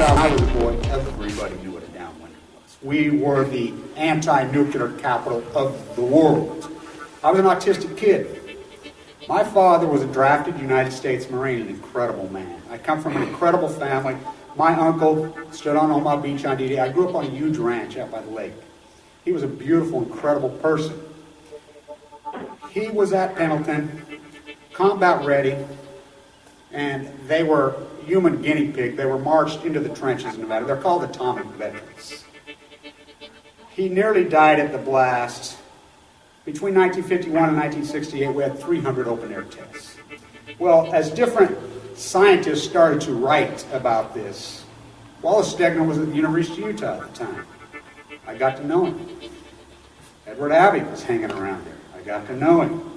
child, I was a boy, everybody knew what a downwinder was. We were the anti-nuclear capital of the world. I was an autistic kid. My father was a drafted United States Marine, an incredible man. I come from an incredible family. My uncle stood on Omaha Beach on D-Day. I grew up on a huge ranch out by the lake. He was a beautiful, incredible person. He was at Pendleton, combat ready, and they were human guinea pig. They were marched into the trenches in Nevada. They're called atomic veterans. He nearly died at the blast. Between 1951 and 1968, we had 300 open-air tests. Well, as different scientists started to write about this, Wallace Stegner was at the University of Utah at the time. I got to know him. Edward Abbey was hanging around there. I got to know him.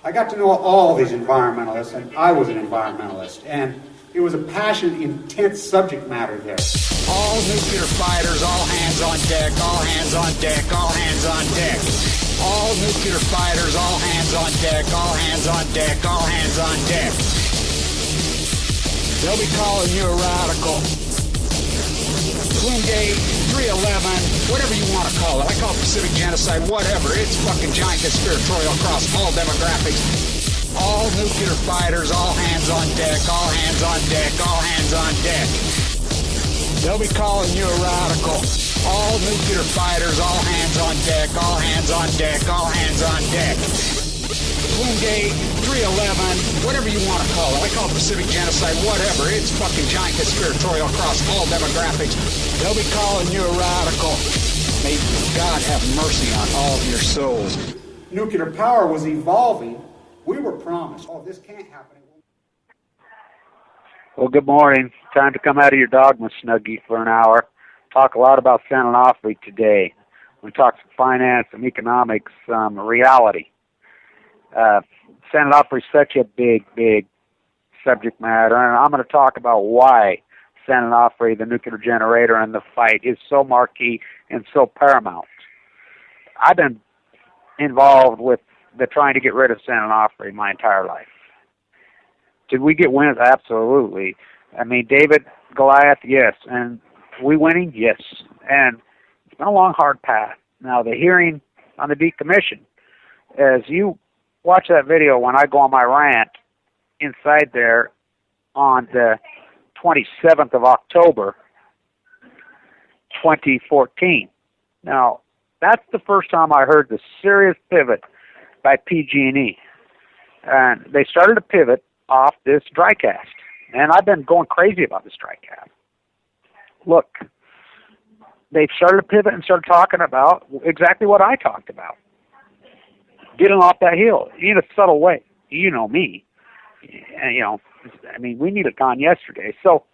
I got to know all these environmentalists, and I was an environmentalist, and it was a passionate, intense subject matter there. All nuclear fighters, all hands on deck, all hands on deck, all hands on deck. All nuclear fighters, all hands on deck, all hands on deck, all hands on deck. They'll be calling you a radical. Bloomgate, 311, whatever you want to call it. I call it Pacific genocide, whatever. It's fucking giant conspiratorial across all demographics. All nuclear fighters, all hands on deck, all hands on deck, all hands on deck. They'll be calling you a radical. All nuclear fighters, all hands on deck, all hands on deck, all hands on deck. Bloomgate, 311, whatever you want to call it. I call it Pacific genocide, whatever. It's fucking giant conspiratorial across all demographics. They'll be calling you a radical. May God have mercy on all of your souls. Nuclear power was evolving. We were promised, oh, this can't happen. Well, good morning. Time to come out of your dogma snuggie for an hour. Talk a lot about San Onofre today. We talk some finance, some economics, some reality. San Onofre is such a big, big subject matter, and I'm going to talk about why San Onofre, the nuclear generator, and the fight is so marquee and so paramount. I've been involved with the trying to get rid of San Onofre my entire life. Did we get wins? Absolutely. I mean, David, Goliath, yes. And we winning? Yes. And it's been a long, hard path. Now, the hearing on the decommission, as you watch that video when I go on my rant inside there on the 27th of October, 2014. Now, that's the first time I heard the serious pivot by PG&E. And they started to pivot off this dry cast. And I've been going crazy about this dry cast. Look, they've started to pivot and started talking about exactly what I talked about. Getting off that hill in a subtle way. You know me. And, I mean, we need it gone yesterday. So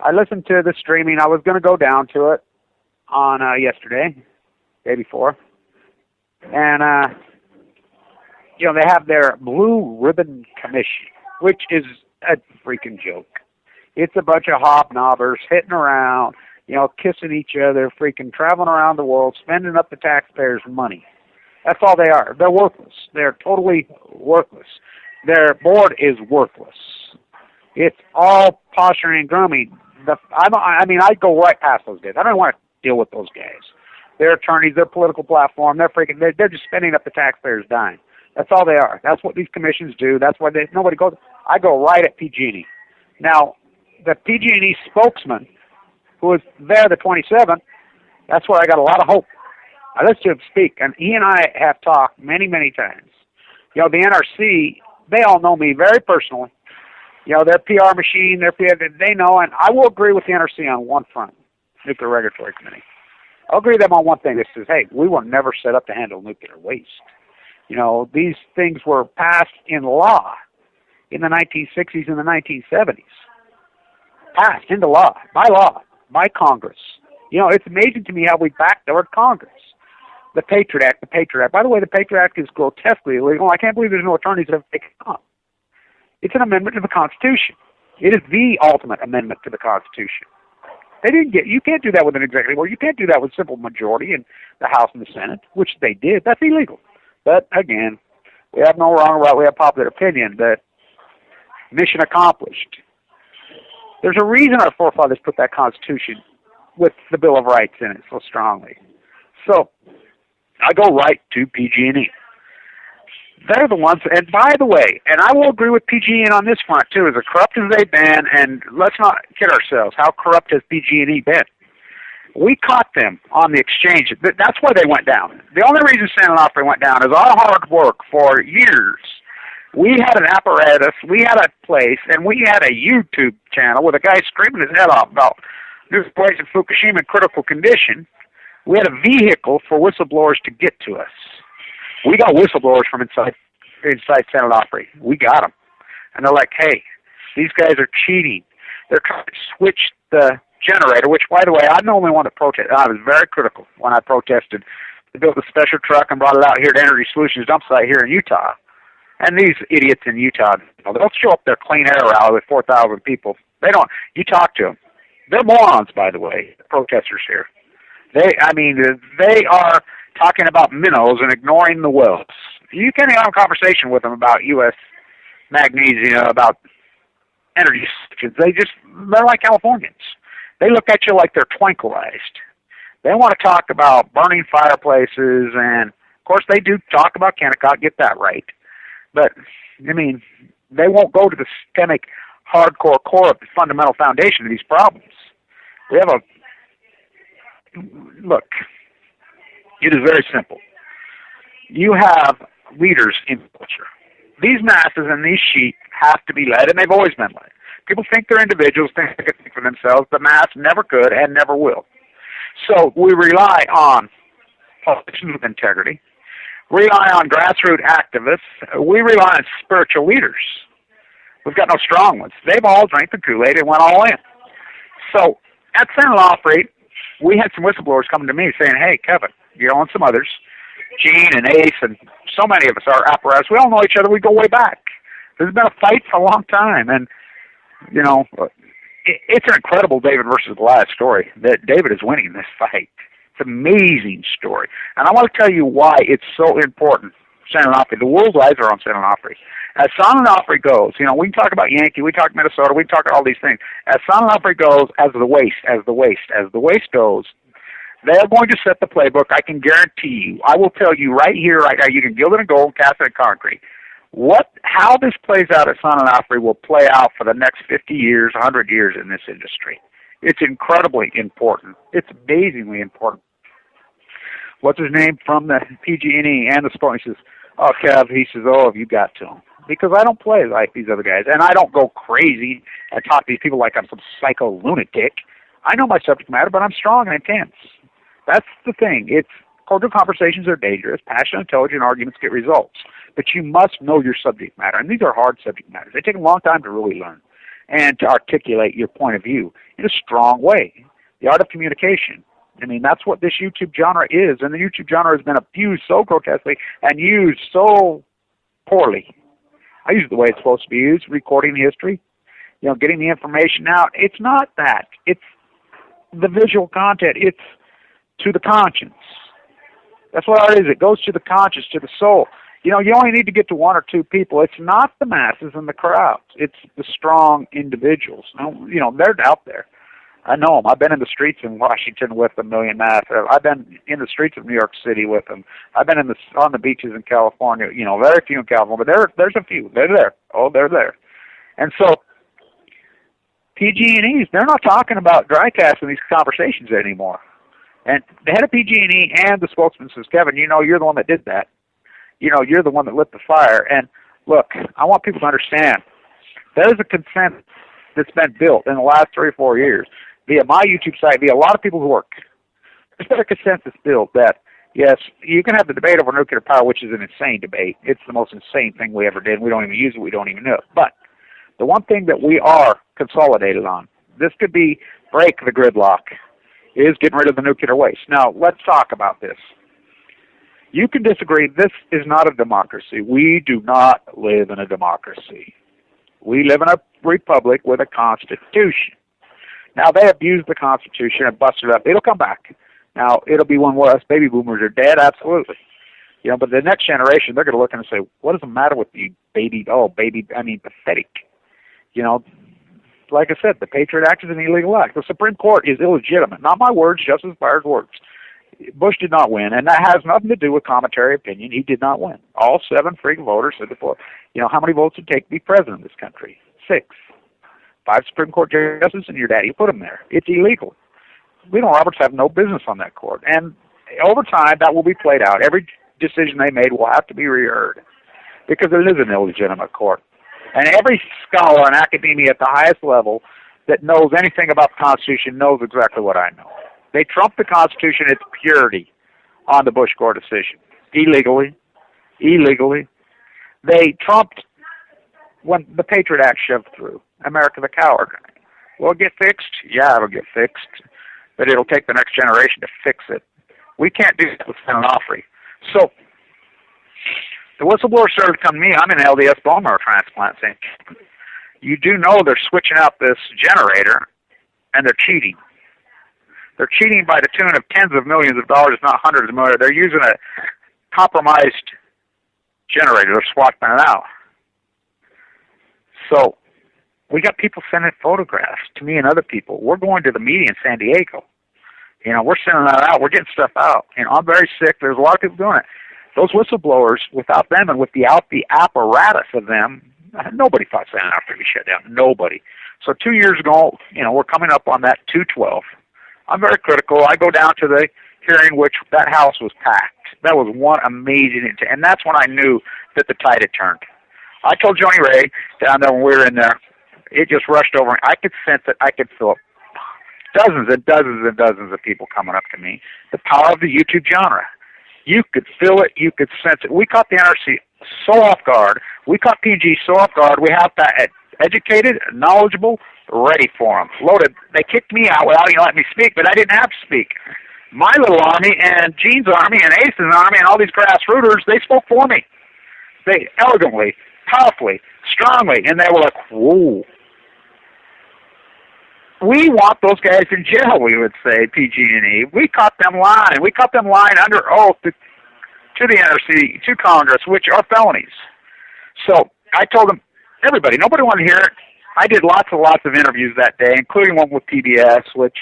I listened to the streaming. I was going to go down to it on yesterday, day before. And, they have their Blue Ribbon Commission, which is a freaking joke. It's a bunch of hobnobbers hitting around, kissing each other, freaking traveling around the world, spending up the taxpayers' money. That's all they are. They're worthless. They're totally worthless. Their board is worthless. It's all posturing and grooming. I go right past those guys. I don't want to deal with those guys. Their attorneys, their political platform, they're just spending up the taxpayers' dime. That's all they are. That's what these commissions do. That's why nobody goes. I go right at PG&E. Now, the PG&E spokesman, who was there the 27th, that's where I got a lot of hope. I listened to him speak, and he and I have talked many, many times. The NRC, they all know me very personally. Their PR machine, they know, and I will agree with the NRC on one front, Nuclear Regulatory Committee. I'll agree with them on one thing. It says, hey, we were never set up to handle nuclear waste. These things were passed in law in the 1960s and the 1970s. Passed into law, by Congress. It's amazing to me how we backdoored Congress. The Patriot Act. By the way, the Patriot Act is grotesquely illegal. I can't believe there's no attorneys that have taken it up. It's an amendment to the Constitution. It is the ultimate amendment to the Constitution. You can't do that with an executive order. You can't do that with simple majority in the House and the Senate, which they did. That's illegal. But again, we have no wrong or right. We have popular opinion. But mission accomplished. There's a reason our forefathers put that Constitution with the Bill of Rights in it so strongly. So I go right to PG&E. They're the ones, and by the way, and I will agree with PG&E on this front too, as corrupt as they've been, and let's not kid ourselves, how corrupt has PG&E been? We caught them on the exchange. That's why they went down. The only reason San Onofre went down is our hard work for years. We had an apparatus, we had a place, and we had a YouTube channel with a guy screaming his head off about this place in Fukushima in critical condition. We had a vehicle for whistleblowers to get to us. We got whistleblowers from inside San Onofre. We got them. And they're like, hey, these guys are cheating. They're trying to switch the generator, which, by the way, I'm the only one that protested. I was very critical when I protested. They built a special truck and brought it out here to Energy Solutions dump site here in Utah. And these idiots in Utah, they'll show up their clean air rally with 4,000 people. They don't. You talk to them. They're morons, by the way, the protesters here. They are talking about minnows and ignoring the wells. You can't have a conversation with them about U.S. magnesium, about energy systems. They're like Californians. They look at you like they're twinkleized. They want to talk about burning fireplaces, and of course they do talk about Kennecott, get that right. But, I mean, they won't go to the systemic, hardcore core of the fundamental foundation of these problems. We have look, it is very simple. You have leaders in culture. These masses and these sheep have to be led, and they've always been led. People think they're individuals, think they can think for themselves. The mass never could and never will. So we rely on politicians with integrity, rely on grassroots activists, we rely on spiritual leaders. We've got no strong ones. They've all drank the Kool-Aid and went all in. So at San Onofre, we had some whistleblowers coming to me saying, hey, Kevin, you know, and some others, Gene and Ace and so many of us, our apparatus, we all know each other. We go way back. There's been a fight for a long time. And, you know, it's an incredible David versus Goliath story that David is winning this fight. It's an amazing story. And I want to tell you why it's so important, San Onofre. The world's eyes are on San Onofre. As San Onofre goes, you know, we can talk about Yankee, we talk Minnesota, we can talk all these things. As San Onofre goes, as the waste goes, they're going to set the playbook. I can guarantee you. I will tell you right here, right now, you can gild it in gold, cast it in concrete. How this plays out at San Onofre will play out for the next 50 years, 100 years in this industry. It's incredibly important. It's amazingly important. What's his name from the PG&E and the sport? He says, oh, Kev, have you got to him? Because I don't play like these other guys, and I don't go crazy and talk to these people like I'm some psycho lunatic. I know my subject matter, but I'm strong and intense. That's the thing. Cordial conversations are dangerous. Passionate, intelligent arguments get results. But you must know your subject matter, and these are hard subject matters. They take a long time to really learn and to articulate your point of view in a strong way. The art of communication. I mean, that's what this YouTube genre is, and the YouTube genre has been abused so grotesquely and used so poorly. I use it the way it's supposed to be used, recording history, you know, getting the information out. It's not that. It's the visual content. It's to the conscience. That's what art is. It goes to the conscience, to the soul. You know, you only need to get to one or two people. It's not the masses and the crowds. It's the strong individuals. You know, they're out there. I know them. I've been in the streets in Washington with a million masses. I've been in the streets of New York City with them. I've been on the beaches in California. You know, very few in California, but there's a few. They're there. Oh, they're there. And so PG&Es, they're not talking about dry cast in these conversations anymore. And the head of PG&E and the spokesman says, Kevin, you know, you're the one that did that. You know, you're the one that lit the fire. And look, I want people to understand, there's a consensus that's been built in the last 3 or 4 years via my YouTube site, via a lot of people who work. There's been a consensus built that, yes, you can have the debate over nuclear power, which is an insane debate. It's the most insane thing we ever did. We don't even use it. We don't even know it. But the one thing that we are consolidated on, this could be break the gridlock, is getting rid of the nuclear waste. Now, let's talk about this. You can disagree. This is not a democracy. We do not live in a democracy. We live in a republic with a constitution. Now, they abused the Constitution and busted it up. It'll come back. Now, it'll be when us baby boomers are dead, absolutely. You know, but the next generation, they're going to look and say, what is the matter with you, baby? Oh, baby, I mean, pathetic. You know, like I said, the Patriot Act is an illegal act. The Supreme Court is illegitimate. Not my words, Justice Breyer's words. Bush did not win, and that has nothing to do with commentary opinion. He did not win. All 7 freaking voters said before, how many votes would it take to be president of this country? 6. 5 Supreme Court justices and your daddy put them there. It's illegal. Leno Roberts have no business on that court. And over time, that will be played out. Every decision they made will have to be reheard because it is an illegitimate court. And every scholar and academia at the highest level that knows anything about the Constitution knows exactly what I know. They trumped the Constitution its purity on the Bush Gore decision. Illegally. They trumped when the Patriot Act shoved through. America the coward. Will it get fixed? Yeah, it'll get fixed. But it'll take the next generation to fix it. We can't do that with Senator Offrey. So, the whistleblower started to come to me. I'm an LDS bone marrow transplant saying, you do know they're switching out this generator and they're cheating. They're cheating by the tune of tens of millions of dollars, not hundreds of millions. They're using a compromised generator. They're swapping it out. So, we got people sending photographs to me and other people. We're going to the meeting in San Diego. We're sending that out. We're getting stuff out. I'm very sick. There's a lot of people doing it. Those whistleblowers, without them and without the apparatus of them, nobody thought Senator Offrey would be shut down. Nobody. So 2 years ago, we're coming up on that 2/12. I'm very critical. I go down to the hearing, which that house was packed. That was one amazing, and that's when I knew that the tide had turned. I told Joni Ray down there when we were in there, it just rushed over. I could sense it. I could feel it. Dozens and dozens and dozens of people coming up to me. The power of the YouTube genre. You could feel it. You could sense it. We caught the NRC so off guard. We caught PG so off guard. We have that educated, knowledgeable, ready for them. Loaded. They kicked me out without even letting me speak, but I didn't have to speak. My little army and Gene's army and Ace's army and all these grassrooters, they spoke for me. They elegantly, powerfully, strongly, and they were like, whoa. We want those guys in jail, we would say, PG&E. We caught them lying. We caught them lying under oath to the NRC, to Congress, which are felonies. So I told them, everybody, nobody wanted to hear it. I did lots and lots of interviews that day, including one with PBS, which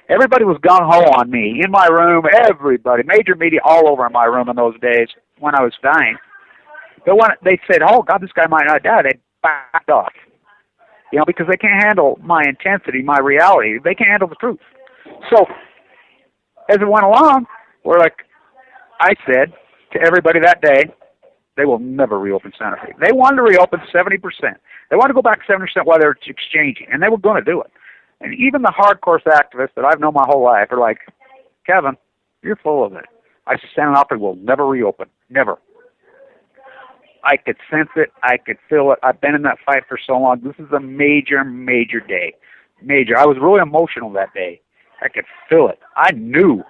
everybody was gung-ho on me. In my room, everybody, major media all over in my room in those days when I was dying. But when they said, oh, God, this guy might not die, they backed off. Because they can't handle my intensity, my reality. They can't handle the truth. So, as it went along, I said to everybody that day, they will never reopen Santa Fe. They wanted to reopen 70%. They wanted to go back 70% while they were exchanging, and they were going to do it. And even the hardcore activists that I've known my whole life are like, Kevin, you're full of it. I said, Santa Fe will never reopen. Never. I could sense it. I could feel it. I've been in that fight for so long. This is a major, major day. Major. I was really emotional that day. I could feel it. I knew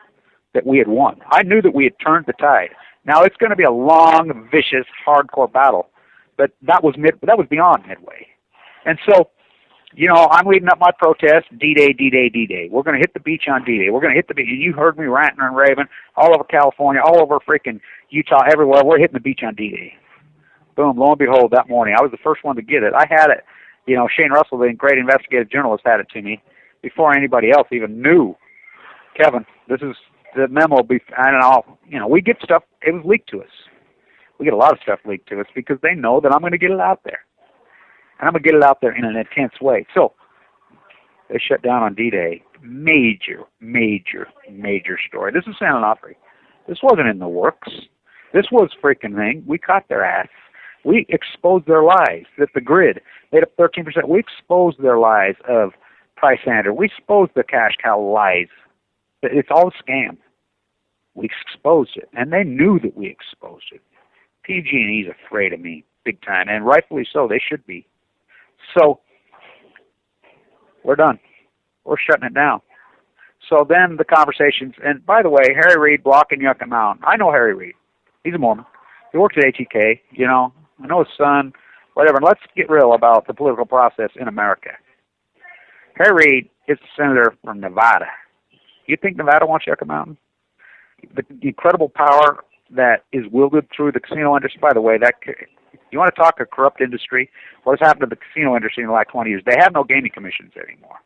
that we had won. I knew that we had turned the tide. Now, it's going to be a long, vicious, hardcore battle. But that was beyond midway. And so, I'm leading up my protest, D-Day, D-Day, D-Day. We're going to hit the beach on D-Day. We're going to hit the beach. And you heard me ranting and raving all over California, all over freaking Utah, everywhere. We're hitting the beach on D-Day. Boom, lo and behold, that morning, I was the first one to get it. I had it. Shane Russell, the great investigative journalist, had it to me before anybody else even knew. Kevin, this is the memo. I don't know. We get stuff. It was leaked to us. We get a lot of stuff leaked to us because they know that I'm going to get it out there. And I'm going to get it out there in an intense way. So, they shut down on D-Day. Major, major, major story. This is San Onofre. This wasn't in the works. This was freaking thing. We caught their ass. We exposed their lies. That the grid made up 13%. We exposed their lies of Price Sander. We exposed the cash cow lies. It's all a scam. We exposed it, and they knew that we exposed it. PG&E's afraid of me, big time, and rightfully so. They should be. So we're done. We're shutting it down. So then the conversations, and by the way, Harry Reid blocking Yucca Mountain. I know Harry Reid. He's a Mormon. He works at ATK, I know his son, whatever. And let's get real about the political process in America. Harry Reid is a senator from Nevada. You think Nevada wants Yucca Mountain? The incredible power that is wielded through the casino industry, by the way, that You want to talk a corrupt industry? What has happened to the casino industry in the last 20 years? They have no gaming commissions anymore.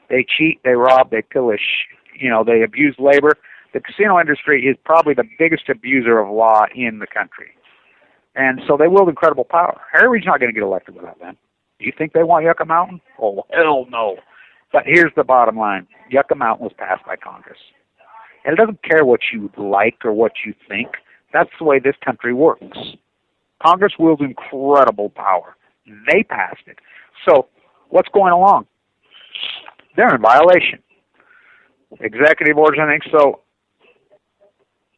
They cheat, they rob, they pillage, they abuse labor. The casino industry is probably the biggest abuser of law in the country. And so they wield incredible power. Harry Reid's not going to get elected without them. Do you think they want Yucca Mountain? Oh, hell no. But here's the bottom line. Yucca Mountain was passed by Congress. And it doesn't care what you like or what you think. That's the way this country works. Congress wields incredible power. They passed it. So what's going along? They're in violation. Executive orders, I think. So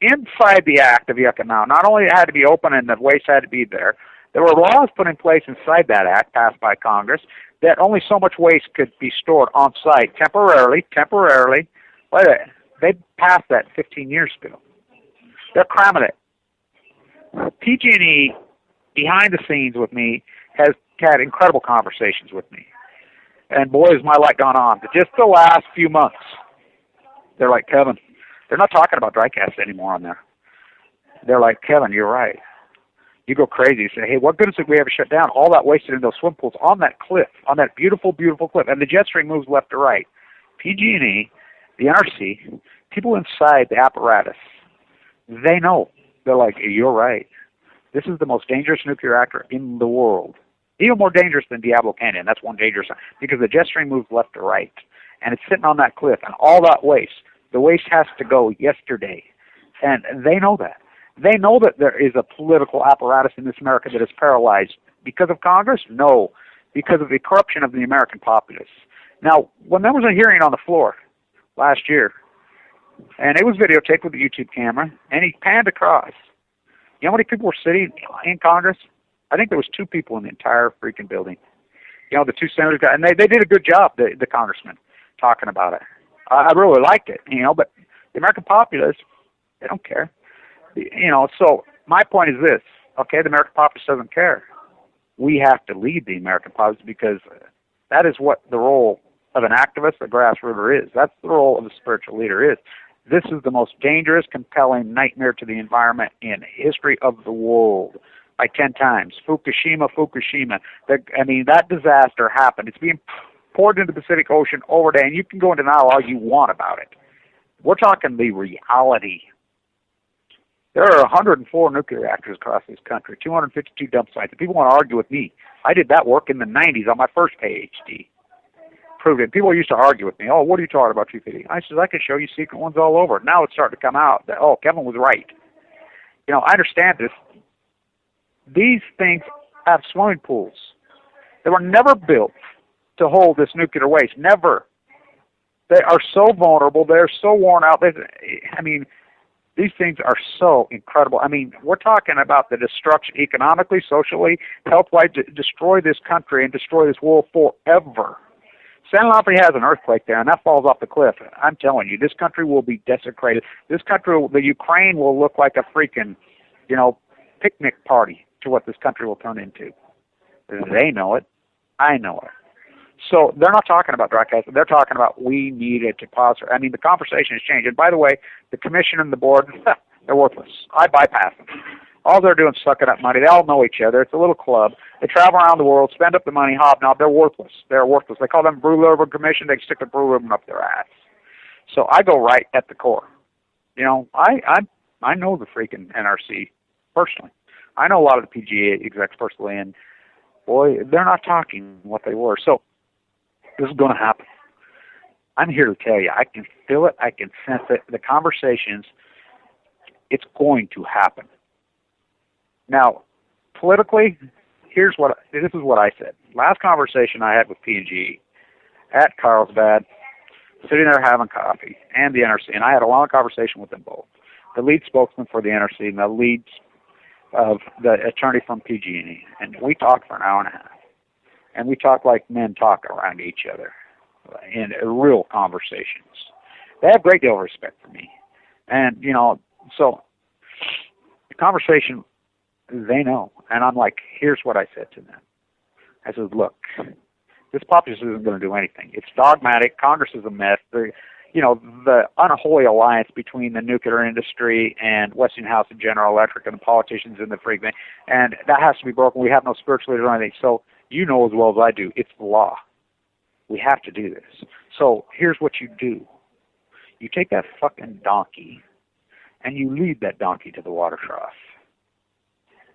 inside the act of Yucca Mountain, not only it had to be open and the waste had to be there, there were laws put in place inside that act passed by Congress that only so much waste could be stored on site temporarily. Wait a minute. They passed that 15 years ago. They're cramming it. PG&E, behind the scenes with me, has had incredible conversations with me. And boy, has my light gone on. But just the last few months, they're like, Kevin, they're not talking about dry cast anymore on there. They're like, Kevin, you're right. You go crazy. You say, hey, what good is it we ever shut down all that wasted in those swim pools on that cliff, on that beautiful, beautiful cliff, and the jet stream moves left to right. PG&E, the NRC, people inside the apparatus, they know. They're like, you're right. This is the most dangerous nuclear reactor in the world. Even more dangerous than Diablo Canyon. That's one dangerous one. Because the jet stream moves left to right. And it's sitting on that cliff. And all that waste, the waste has to go yesterday. And they know that. They know that there is a political apparatus in this America that is paralyzed. Because of Congress? No. Because of the corruption of the American populace. Now, when there was a hearing on the floor last year, and it was videotaped with a YouTube camera, and he panned across. You know how many people were sitting in Congress? I think there was 2 people in the entire freaking building. The 2 senators got, and they did a good job, the congressmen, talking about it. I really liked it, but the American populace, they don't care. So my point is this, okay, the American populace doesn't care. We have to lead the American populace because that is what the role of an activist, a grassrooter is. That's the role of a spiritual leader is. This is the most dangerous, compelling nightmare to the environment in history of the world by 10 times. Fukushima. That disaster happened. It's being poured into the Pacific Ocean over there, and you can go into denial all you want about it. We're talking the reality. There are 104 nuclear reactors across this country, 252 dump sites. If people want to argue with me, I did that work in the 90s on my first PhD. Proved it. People used to argue with me. Oh, what are you talking about, 250? I said, I can show you secret ones all over. Now it's starting to come out that, oh, Kevin was right. I understand this. These things have swimming pools. They were never built to hold this nuclear waste. Never. They are so vulnerable. They're so worn out. These things are so incredible. We're talking about the destruction economically, socially, health-wise, to destroy this country and destroy this world forever. San Onofre has an earthquake there, and that falls off the cliff. I'm telling you, this country will be desecrated. This country, the Ukraine, will look like a freaking, picnic party to what this country will turn into. They know it. I know it. So they're not talking about dry casting. They're talking about we needed to pause. The conversation has changed. And by the way, the commission and the board, they're worthless. I bypass them. All they're doing is sucking up money. They all know each other. It's a little club. They travel around the world, spend up the money, hobnob. They're worthless. They're worthless. They call them Brew Ribbon Commission. They stick the Brew Ribbon up their ass. So I go right at the core. I know the freaking NRC personally. I know a lot of the PGA execs personally, and boy, they're not talking what they were. So this is going to happen. I'm here to tell you. I can feel it. I can sense it. The conversations, it's going to happen. Now, politically, this is what I said. Last conversation I had with P&G at Carlsbad, sitting there having coffee, and the NRC, and I had a long conversation with them both. The lead spokesman for the NRC and the lead of the attorney from PG&E, and we talked for an hour and a half. And we talk like men talk around each other in real conversations. They have a great deal of respect for me. And, so the conversation, they know. And I'm like, here's what I said to them. I said, look, this population isn't going to do anything. It's dogmatic. Congress is a mess. the unholy alliance between the nuclear industry and Westinghouse and General Electric and the politicians and the freak thing, and that has to be broken. We have no spiritual leaders or anything. So you know as well as I do, it's the law. We have to do this. So here's what you do. You take that fucking donkey and you lead that donkey to the water trough.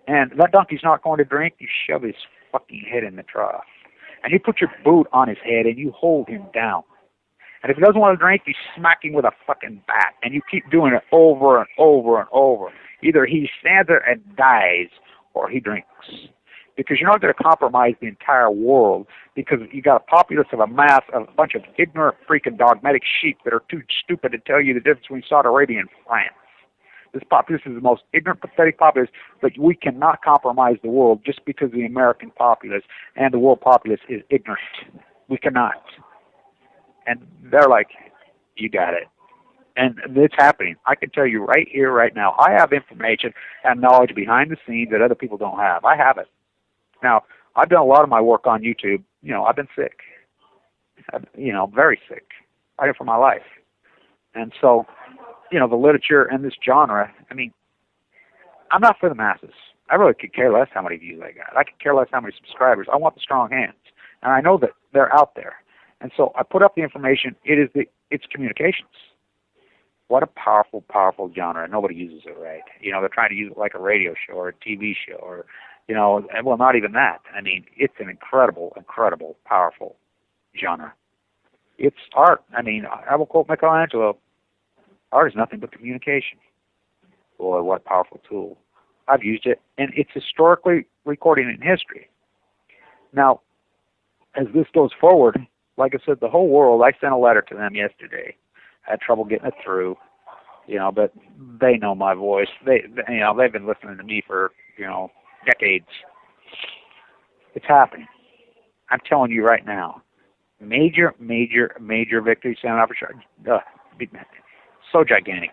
And that donkey's not going to drink, you shove his fucking head in the trough. And you put your boot on his head and you hold him down. And if he doesn't want to drink, you smack him with a fucking bat. And you keep doing it over and over and over. Either he stands there and dies or he drinks. Because you're not going to compromise the entire world because you got a populace of a mass of a bunch of ignorant, freaking dogmatic sheep that are too stupid to tell you the difference between Saudi Arabia and France. This populace is the most ignorant, pathetic populace, but we cannot compromise the world just because the American populace and the world populace is ignorant. We cannot. And they're like, you got it. And it's happening. I can tell you right here, right now, I have information and knowledge behind the scenes that other people don't have. I have it. Now, I've done a lot of my work on YouTube. I've been sick. Very sick. Fighting for my life. And so, the literature and this genre, I'm not for the masses. I really could care less how many views I got. I could care less how many subscribers. I want the strong hands. And I know that they're out there. And so I put up the information. It's communications. What a powerful, powerful genre. Nobody uses it right. They're trying to use it like a radio show or a TV show or, well, not even that. It's an incredible, incredible, powerful genre. It's art. I will quote Michelangelo, art is nothing but communication. Boy, what a powerful tool. I've used it, and it's historically recording in history. Now, as this goes forward, like I said, the whole world, I sent a letter to them yesterday. I had trouble getting it through, but they know my voice. They've been listening to me for, decades. It's happening. I'm telling you right now. Major, major, major victory. So gigantic.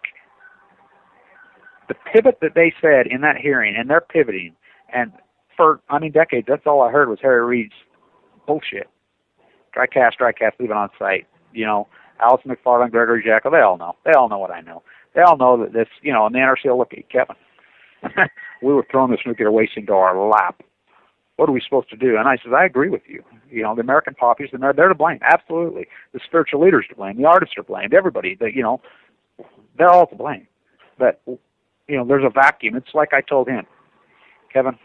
The pivot that they said in that hearing, and they're pivoting, and for, decades, that's all I heard was Harry Reid's bullshit. Dry cast, leave it on site. Allison McFarland, Gregory Jackal, they all know. They all know what I know. They all know that this, and the NRC will look at Kevin. We were throwing this nuclear waste into our lap. What are we supposed to do? And I said, I agree with you. The American populace, and they're to blame. Absolutely. The spiritual leaders to blame. The artists are blamed. Everybody. They're all to blame. But, there's a vacuum. It's like I told him, Kevin,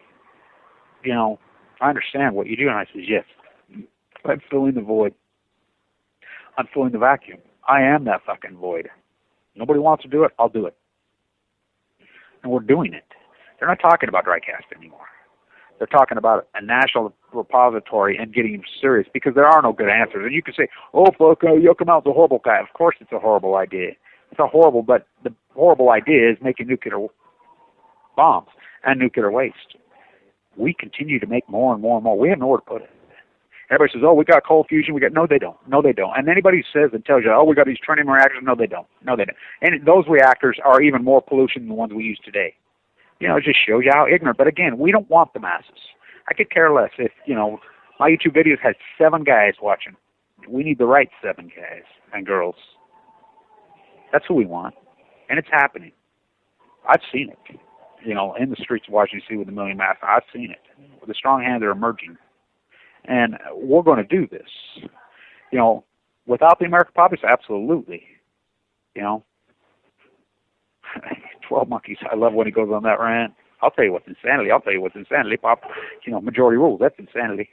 I understand what you do. And I said, yes, I'm filling the void. I'm filling the vacuum. I am that fucking void. Nobody wants to do it. I'll do it. And we're doing it. They're not talking about dry cast anymore. They're talking about a national repository and getting serious because there are no good answers. And you can say, oh, fuck, you'll come out with a horrible guy. Of course it's a horrible idea. But the horrible idea is making nuclear bombs and nuclear waste. We continue to make more and more and more. We have nowhere to put it. Everybody says, oh, we got cold fusion. No, they don't. No, they don't. And anybody who says and tells you, oh, we got these tritium reactors, no, they don't. No, they don't. And those reactors are even more pollution than the ones we use today. It just shows you how ignorant. But again, we don't want the masses. I could care less if, my YouTube videos had 7 guys watching. We need the right 7 guys and girls. That's who we want. And it's happening. I've seen it. In the streets of Washington, D.C. with a million masks. I've seen it. The strong hands are emerging. And we're going to do this. Without the American populace, absolutely. 12 monkeys. I love when he goes on that rant. I'll tell you what's insanity. Pop, majority rules. That's insanity.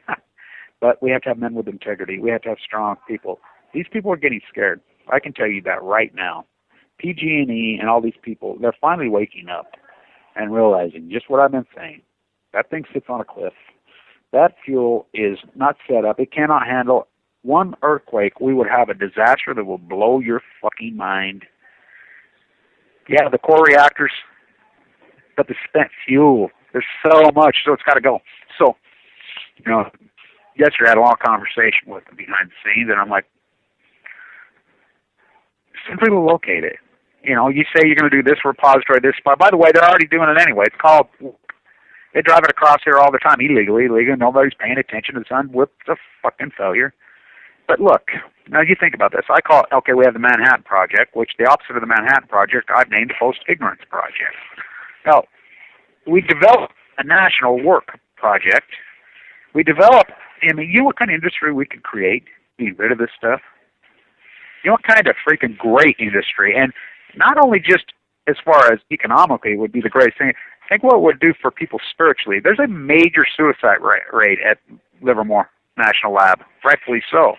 But we have to have men with integrity. We have to have strong people. These people are getting scared. I can tell you that right now. PG&E and all these people, they're finally waking up and realizing just what I've been saying. That thing sits on a cliff. That fuel is not set up. It cannot handle one earthquake. We would have a disaster that will blow your fucking mind. Yeah, the core reactors, but the spent fuel, there's so much, so it's got to go. So, yesterday I had a long conversation with them behind the scenes, and I'm like, simply locate it. You say you're going to do this repository, this spot. By the way, they're already doing it anyway. It's called, they drive it across here all the time, illegally. Nobody's paying attention to the sun. It's a fucking failure. But look, now you think about this. I call it, okay, we have the Manhattan Project, which the opposite of the Manhattan Project, I've named the Post-Ignorance Project. Now, we developed a national work project. We developed, I mean, you know what kind of industry we could create, getting rid of this stuff? You know what kind of freaking great industry? And not only just as far as economically would be the greatest thing, think what it would do for people spiritually. There's a major suicide rate at Livermore National Lab, rightfully so.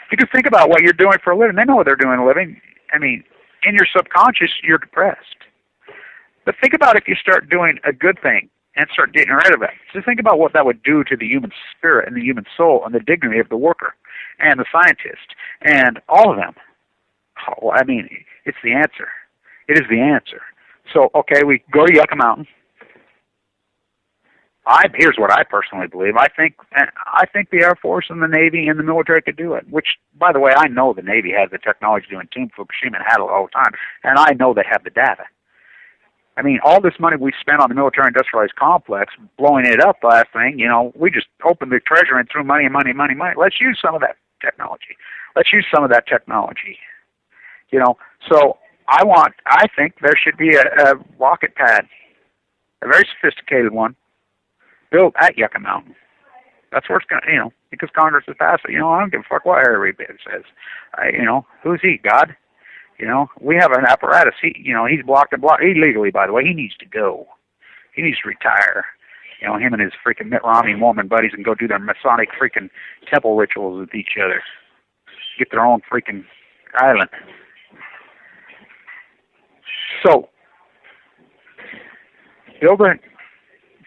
Because think about what you're doing for a living. They know what they're doing for a living. I mean, in your subconscious, you're depressed. But think about if you start doing a good thing and start getting rid of it. So think about what that would do to the human spirit and the human soul and the dignity of the worker and the scientist and all of them. Oh, I mean, it's the answer. It is the answer. So, okay, we go to Yucca Mountain. Here's what I personally believe. I think the Air Force and the Navy and the military could do it, which, by the way, I know the Navy has the technology to entomb Fukushima and had it all the time, and I know they have the data. I mean, all this money we spent on the military industrialized complex, blowing it up last thing, you know, we just opened the treasury and threw money. Let's use some of that technology. You know, so I think there should be a rocket pad, a very sophisticated one, built at Yucca Mountain. That's where it's going to, you know, because Congress has passed it. You know, I don't give a fuck what Harry Reid says. You know, who's he, God? You know, we have an apparatus. He's blocked and blocked. He legally, by the way, he needs to go. He needs to retire. You know, him and his freaking Mitt Romney Mormon buddies can go do their Masonic freaking temple rituals with each other. Get their own freaking island. So, build a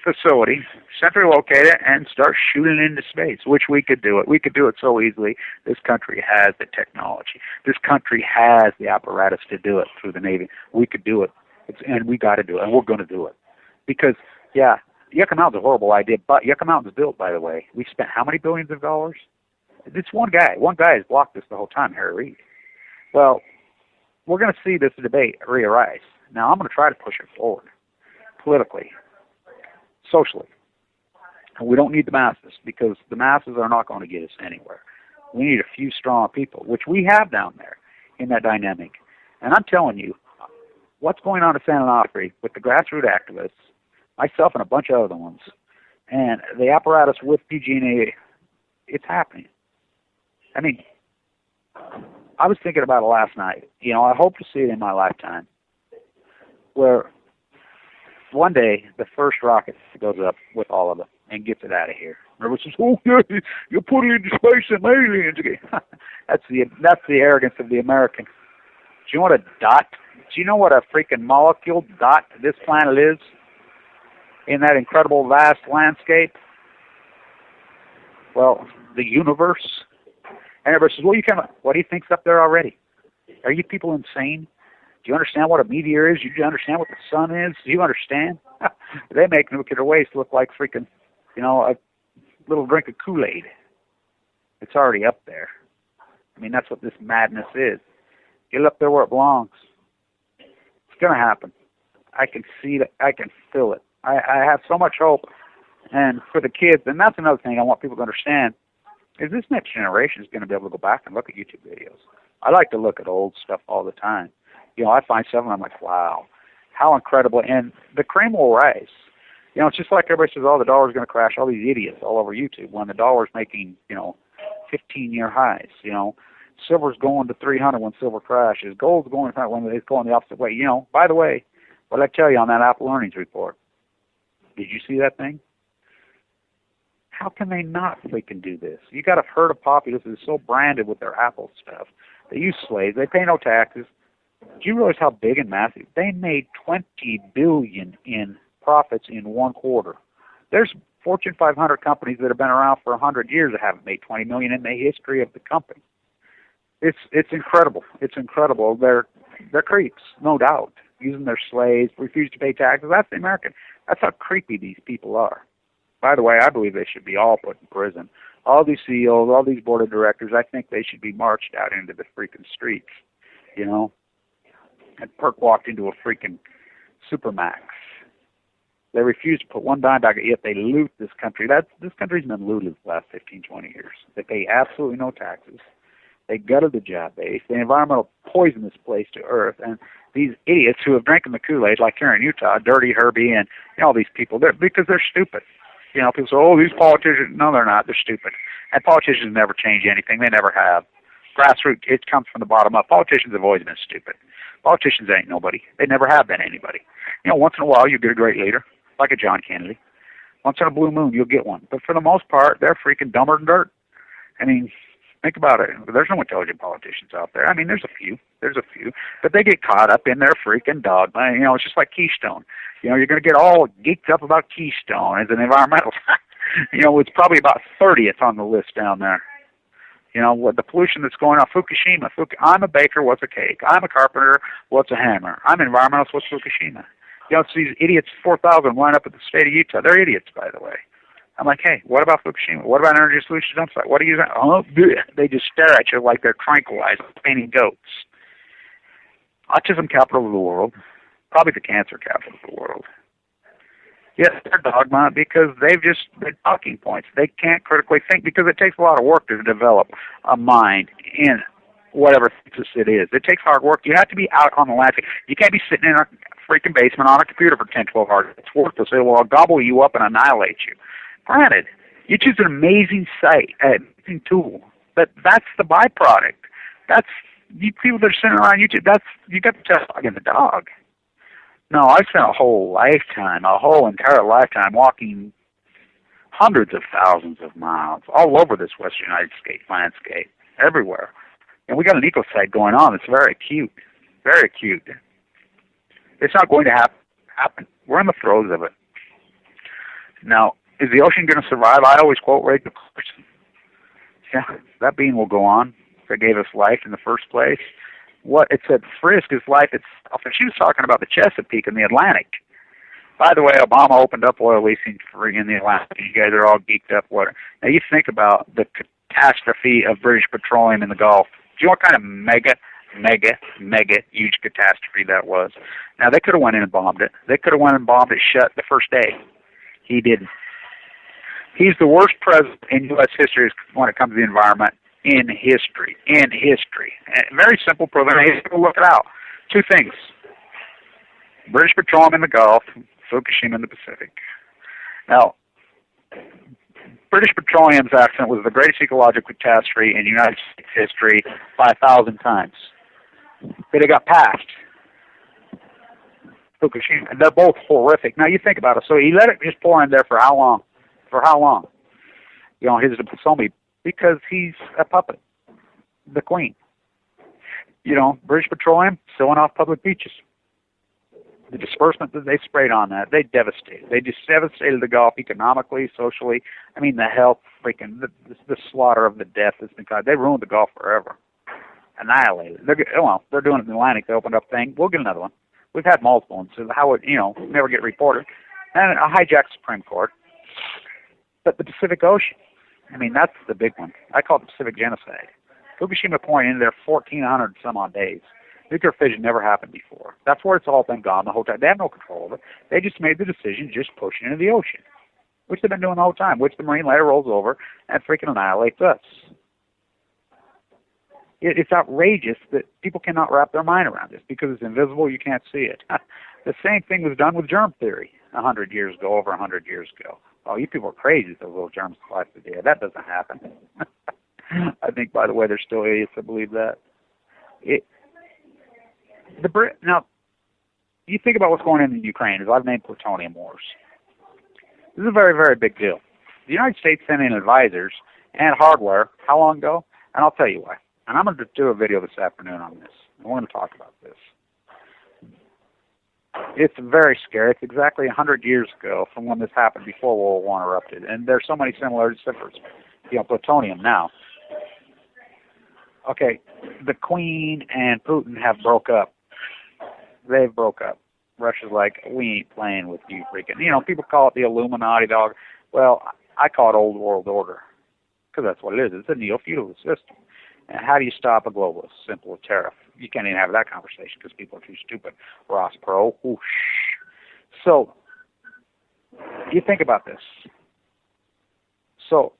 facility, centrally located, and start shooting into space, which we could do it. We could do it so easily. This country has the technology. This country has the apparatus to do it through the Navy. We could do it, and we got to do it, and we're going to do it. Because, yeah, Yucca Mountain's a horrible idea, but Yucca Mountain's built, by the way. We spent how many billions of dollars? It's one guy. One guy has blocked this the whole time, Harry Reid. Well, we're going to see this debate re-arise. Now, I'm going to try to push it forward, politically, socially. And we don't need the masses, because the masses are not going to get us anywhere. We need a few strong people, which we have down there in that dynamic. And I'm telling you, what's going on at San Onofre with the grassroots activists, myself and a bunch of other ones, and the apparatus with PG&E, it's happening. I mean, I was thinking about it last night. You know, I hope to see it in my lifetime, where one day the first rocket goes up with all of them and gets it out of here. Everyone says, "Oh, yeah, you're putting it into space and aliens again." That's the arrogance of the American. Do you know what a dot? Do you know what a freaking molecule dot this planet is in that incredible vast landscape? Well, the universe. And everybody says, "Well, you can't. What do you think's up there already? Are you people insane? Do you understand what a meteor is? Do you understand what the sun is? Do you understand?" They make nuclear waste look like freaking, you know, a little drink of Kool-Aid. It's already up there. I mean, that's what this madness is. Get it up there where it belongs. It's going to happen. I can see it. I can feel it. I have so much hope. And for the kids, and that's another thing I want people to understand, is this next generation is going to be able to go back and look at YouTube videos. I like to look at old stuff all the time. You know, I find stuff and I'm like, wow, how incredible. And the cream will rise. You know, it's just like everybody says, oh, the dollar's going to crash. All these idiots all over YouTube when the dollar's making, you know, 15-year highs. You know, silver's going to 300 when silver crashes. Gold's going to when it's going the opposite way. You know, by the way, what did I tell you on that Apple earnings report? Did you see that thing? How can they not freaking do this? You got a herd of populace that is so branded with their Apple stuff. They use slaves. They pay no taxes. Do you realize how big and massive? They made $20 billion in profits in one quarter. There's Fortune 500 companies that have been around for 100 years that haven't made $20 million in the history of the company. It's incredible. It's incredible. They're creeps, no doubt, using their slaves, refuse to pay taxes. That's the American. That's how creepy these people are. By the way, I believe they should be all put in prison. All these CEOs, all these board of directors, I think they should be marched out into the freaking streets, you know. And Perk walked into a freaking Supermax. They refuse to put one dime back, yet they loot this country. This country's been looted the last 15, 20 years. They pay absolutely no taxes. They gutted the job base. They environmental poison this place to earth. And these idiots who have drinking the Kool-Aid, like here in Utah, Dirty Herbie and all these people, because they're stupid. People say, oh, these politicians. No, they're not. They're stupid. And politicians never change anything. They never have. Grassroots, it comes from the bottom up. Politicians have always been stupid. Politicians ain't nobody. They never have been anybody. Once in a while, you get a great leader, like a John Kennedy. Once in a blue moon, you'll get one. But for the most part, they're freaking dumber than dirt. Think about it. There's no intelligent politicians out there. There's a few. But they get caught up in their freaking dogma. It's just like Keystone. You're going to get all geeked up about Keystone as an environmental. It's probably about 30th on the list down there. What the pollution that's going on. Fukushima. I'm a baker, what's a cake? I'm a carpenter, what's a hammer? I'm an environmentalist, what's Fukushima? It's these idiots, 4,000 line up at the state of Utah. They're idiots, by the way. I'm like, hey, what about Fukushima? What about Energy Solutions Dumpsite? What are you using? Oh, they just stare at you like they're tranquilized, painting goats. Autism capital of the world. Probably the cancer capital of the world. Yes, they're dogma because they're talking points. They can't critically think because it takes a lot of work to develop a mind in whatever thesis it is. It takes hard work. You have to be out on the landscape. You can't be sitting in a freaking basement on a computer for 10, 12 hours. It's worthless. It will gobble you up and annihilate you. Granted, YouTube's an amazing site, an amazing tool, but that's the byproduct. That's you people that are sitting around YouTube. You got the dog and the dog. No, I spent a whole entire lifetime walking hundreds of thousands of miles all over this western United States landscape, everywhere. And we got an ecocide going on that's very acute, very acute. It's not going to happen. We're in the throes of it. Now, is the ocean going to survive? I always quote Ray the person. Yeah, that being will go on. That gave us life in the first place. What it said, Frisk is life itself. And she was talking about the Chesapeake and the Atlantic. By the way, Obama opened up oil leasing in the Atlantic. You guys are all geeked up. Now you think about the catastrophe of British Petroleum in the Gulf. Do you know what kind of mega huge catastrophe that was? Now they could have went in and bombed it. They could have went and bombed it shut the first day. He didn't. He's the worst president in U.S. history when it comes to the environment. In history. And very simple proven. Look it out. Two things. British Petroleum in the Gulf, Fukushima in the Pacific. Now, British Petroleum's accident was the greatest ecological catastrophe in United States history by 1,000 times. But it got passed. Fukushima. They're both horrific. Now, you think about it. So he let it just pour in there for how long? His diplomacy. Because he's a puppet, the queen. British Petroleum, sewing off public beaches. The disbursement that they sprayed on that, they devastated. They just devastated the Gulf economically, socially. The health, the slaughter of the death has been caused. They ruined the Gulf forever. Annihilated. They're doing it in the Atlantic. They opened up a thing. We'll get another one. We've had multiple ones. So how it, never get reported. And a hijacked Supreme Court. But the Pacific Ocean. That's the big one. I call it the Pacific Genocide. Fukushima Point in there 1,400 some odd days. Nuclear fission never happened before. That's where it's all been gone the whole time. They have no control of it. They just made the decision just push into the ocean, which they've been doing the whole time, which the marine layer rolls over and freaking annihilates us. It's outrageous that people cannot wrap their mind around this because it's invisible. You can't see it. The same thing was done with germ theory 100 years ago, over 100 years ago. Oh, you people are crazy, those little germs fly through the air. That doesn't happen. I think, by the way, there's still idiots that believe that. Now, you think about what's going on in Ukraine, as I've named plutonium wars. This is a very, very big deal. The United States sent in advisors and hardware. How long ago? And I'll tell you why. And I'm going to do a video this afternoon on this. And we're going to talk about this. It's very scary. It's exactly 100 years ago from when this happened before World War I erupted. And there's so many similarities. Plutonium now. Okay, the Queen and Putin have broke up. They've broke up. Russia's like, we ain't playing with you freaking. People call it the Illuminati dog. Well, I call it Old World Order. Because that's what it is. It's a neo-feudal system. And how do you stop a globalist? Simple tariff. You can't even have that conversation because people are too stupid. Ross Perot, whoosh. So, you think about this. So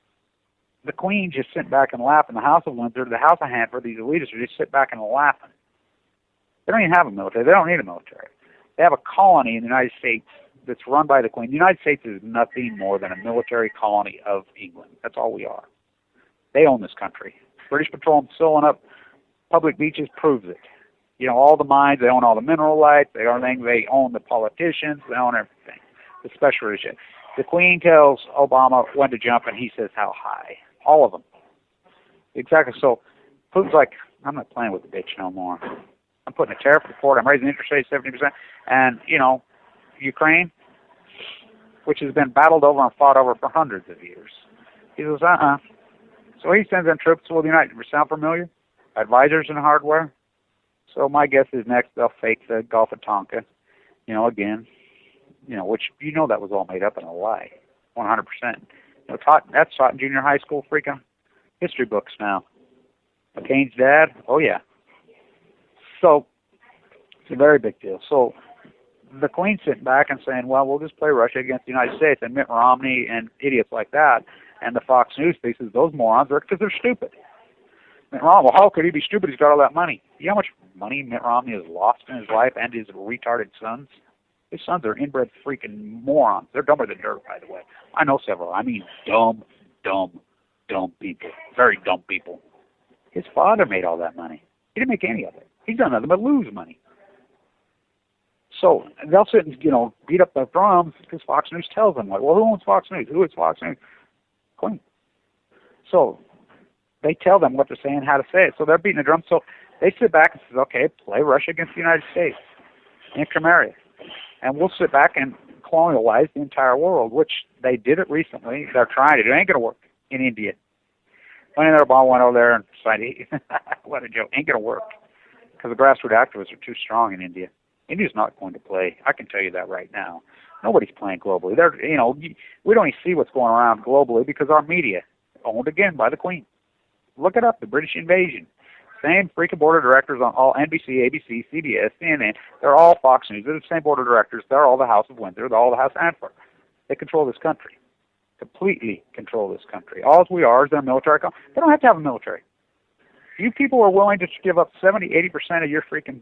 the Queen just sitting back and laughing. The House of Windsor, the House of Hanford, these elitists are just sitting back and laughing. They don't even have a military. They don't need a military. They have a colony in the United States that's run by the Queen. The United States is nothing more than a military colony of England. That's all we are. They own this country. British Petroleum filling up public beaches proves it. You know, all the mines, they own all the mineral rights, they own everything, they own the politicians, they own everything. The special regime. The Queen tells Obama when to jump, and he says how high. All of them. Exactly. So Putin's like, I'm not playing with the bitch no more. I'm putting a tariff report. I'm raising interest rates 70%. And, you know, Ukraine, which has been battled over and fought over for hundreds of years. He says, So he sends in troops to the United. Sound familiar? Advisors and hardware. So my guess is next they'll fake the Gulf of Tonkin. You know, again, you know, which you know that was all made up and a lie, 100%. You know, that's taught in junior high school freaking history books now. McCain's dad, oh yeah. So it's a very big deal. So the Queen's sitting back and saying, well, we'll just play Russia against the United States, and Mitt Romney and idiots like that, and the Fox News pieces, those morons are because they're stupid. Mitt Romney, well, how could he be stupid? He's got all that money. You know how much money Mitt Romney has lost in his life and his retarded sons? His sons are inbred freaking morons. They're dumber than dirt, by the way. I know several. I mean dumb people. Very dumb people. His father made all that money. He didn't make any of it. He's done nothing but lose money. So they'll sit and, you know, beat up the drums because Fox News tells them, like, well, who owns Fox News? Who is Fox News? Queen. So they tell them what to say and how to say it. So they're beating the drums. So they sit back and say, okay, play Russia against the United States in Crimea. And we'll sit back and colonialize the entire world, which they did it recently. They're trying to do. It ain't going to work in India. When Obama went over there and decided, what a joke, ain't going to work. Because the grassroots activists are too strong in India. India's not going to play. I can tell you that right now. Nobody's playing globally. They're, you know, we don't even see what's going around globally because our media, owned again by the Queen. Look it up, the British invasion. Same freaking board of directors on all NBC, ABC, CBS, CNN. They're all Fox News. They're the same board of directors. They're all the House of Windsor. They're all the House of Hanford. They control this country. Completely control this country. All we are is their military. They don't have to have a military. You people are willing to give up 70, 80% of your freaking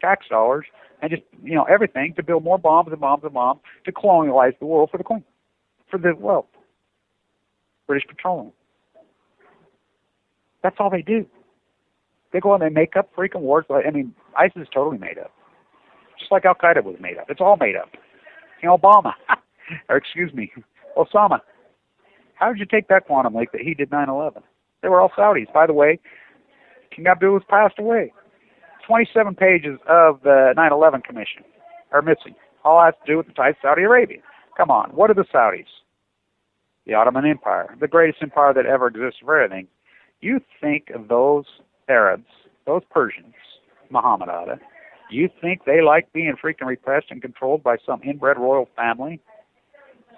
tax dollars and just, you know, everything to build more bombs and bombs and bombs to colonialize the world for the Queen, for the wealth. British Petroleum. That's all they do. They go and they make up freaking wars. I mean, ISIS is totally made up. Just like Al-Qaeda was made up. It's all made up. You know, Obama, or excuse me, Osama. How did you take that quantum leap that he did 9/11? They were all Saudis. By the way, King Abdullah passed away. 27 pages of the 9/11 Commission are missing. All has to do with the ties to Saudi Arabia. Come on, what are the Saudis? The Ottoman Empire, the greatest empire that ever existed for everything. You think of those Arabs, those Persians, Muhammad Ali, you think they like being freaking repressed and controlled by some inbred royal family?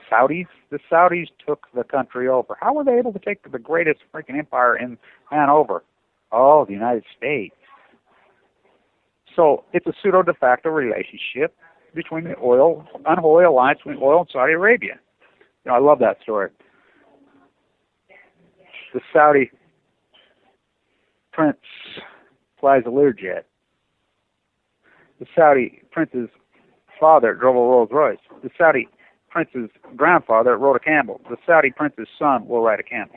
Saudis? The Saudis took the country over. How were they able to take the greatest freaking empire in man over? Oh, the United States. So it's a pseudo de facto relationship between the unholy alliance between oil and Saudi Arabia. You know, I love that story. The Saudi prince flies a Learjet. The Saudi prince's father drove a Rolls Royce. The Saudi prince's grandfather rode a camel. The Saudi prince's son will ride a camel.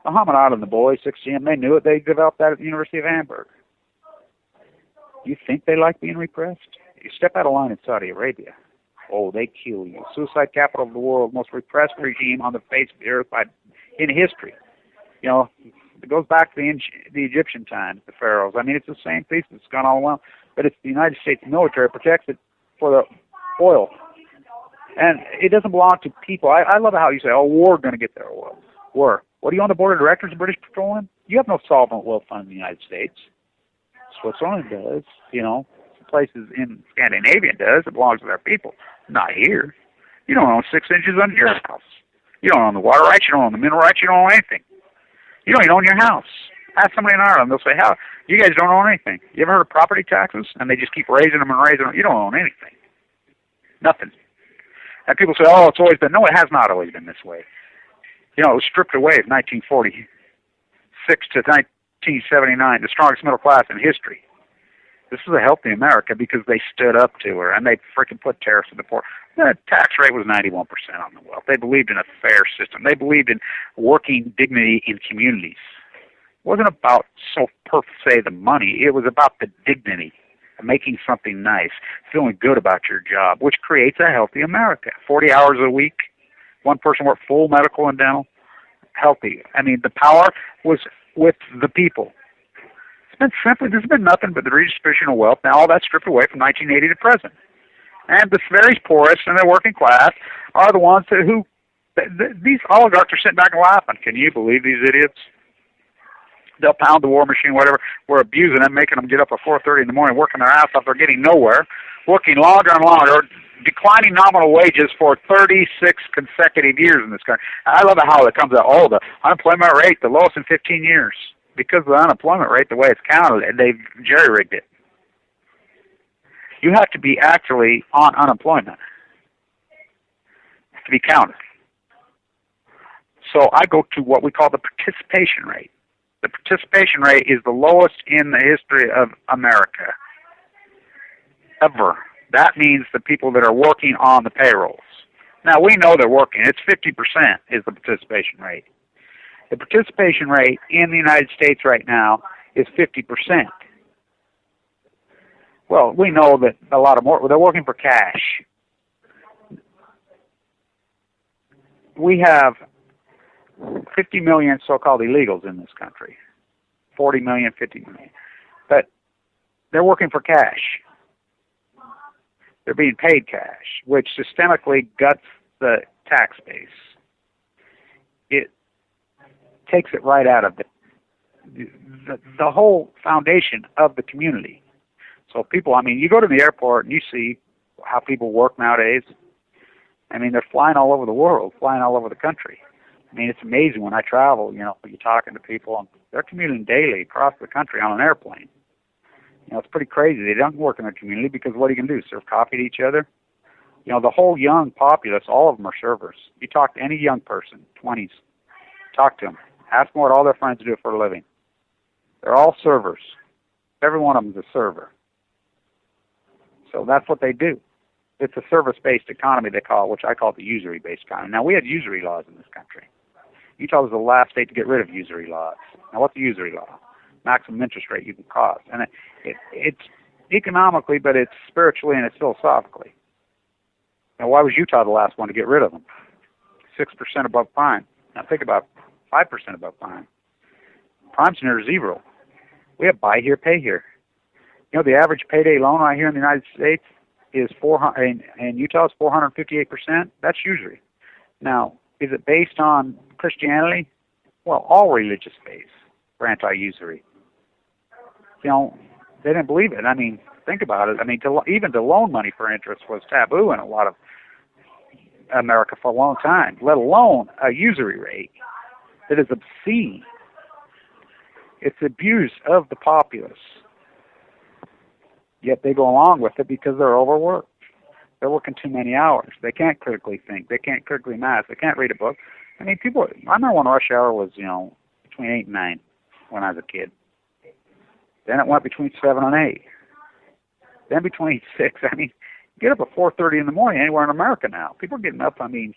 Muhammad Ali and the boys, 16, they knew it. They developed that at the University of Hamburg. You think they like being repressed? You step out of line in Saudi Arabia. Oh, they kill you. Suicide capital of the world, most repressed regime on the face of the earth in history. You know, it goes back to the Egyptian times, the pharaohs. I mean, it's the same piece that's gone all along, but it's the United States military protects it for the oil. And it doesn't belong to people. I love how you say, oh, we're going to get their oil. We're. What are you on the board of directors of British Petroleum? You have no sovereign wealth fund in the United States. Switzerland does, you know. Places in Scandinavia does. It belongs to their people. Not here. You don't own 6 inches under your house. You don't own the water rights. You don't own the mineral rights. You don't own anything. You don't even own your house. Ask somebody in Ireland. They'll say, how? You guys don't own anything. You ever heard of property taxes? And they just keep raising them and raising them. You don't own anything. Nothing. And people say, oh, it's always been. No, it has not always been this way. You know, it was stripped away in 1946 to 1979, the strongest middle class in history. This is a healthy America because they stood up to her, and they freaking put tariffs in the poor. The tax rate was 91% on the wealth. They believed in a fair system. They believed in working dignity in communities. It wasn't about, so per se, the money. It was about the dignity of making something nice, feeling good about your job, which creates a healthy America. 40 hours a week, one person worked full medical and dental, healthy. I mean, the power was with the people. It's been simply, there's been nothing but the redistribution of wealth. Now all that's stripped away from 1980 to present. And the very poorest and the working class are the ones who these oligarchs are sitting back and laughing. Can you believe these idiots? They'll pound the war machine, whatever. We're abusing them, making them get up at 4:30 in the morning, working their ass off. They're getting nowhere, working longer and longer, declining nominal wages for 36 consecutive years in this country. I love how it comes out, oh, the unemployment rate, the lowest in 15 years. Because of the unemployment rate, the way it's counted, they've jerry-rigged it. You have to be actually on unemployment to be counted. So I go to what we call the participation rate. The participation rate is the lowest in the history of America, ever. That means the people that are working on the payrolls. Now, we know they're working. It's 50% is the participation rate. The participation rate in the United States right now is 50%. Well, we know that a lot of more, they're working for cash. We have 50 million so-called illegals in this country. 40 million, 50 million. But they're working for cash. They're being paid cash, which systemically guts the tax base. It takes it right out of the whole foundation of the community. So people, I mean, you go to the airport and you see how people work nowadays. I mean, they're flying all over the world, flying all over the country. I mean, it's amazing when I travel, you know, you're talking to people, and they're commuting daily across the country on an airplane. You know, it's pretty crazy. They don't work in their community because what are you going to do, serve coffee to each other? You know, the whole young populace, all of them are servers. You talk to any young person, 20s, talk to them. Ask them what all their friends do for a living. They're all servers. Every one of them is a server. So that's what they do. It's a service-based economy, they call it, which I call the usury-based economy. Now, we had usury laws in this country. Utah was the last state to get rid of usury laws. Now, what's a usury law? Maximum interest rate you can cost. And it's economically, but it's spiritually and it's philosophically. Now, why was Utah the last one to get rid of them? 6% above prime. Now, think about 5% above prime. Prime's near zero. We have buy here, pay here. You know, the average payday loan right here in the United States is 400, and Utah is 458%. That's usury. Now, is it based on Christianity? Well, all religious faiths are anti-usury. You know, they didn't believe it. I mean, think about it. I mean, even to loan money for interest was taboo in a lot of America for a long time, let alone a usury rate that is obscene. It's abuse of the populace. Yet they go along with it because they're overworked. They're working too many hours. They can't critically think. They can't critically math. They can't read a book. I mean, people, I remember when rush hour was, you know, between 8 and 9 when I was a kid. Then it went between 7 and 8. Then between 6. I mean, get up at 4:30 in the morning anywhere in America now. People are getting up, I mean,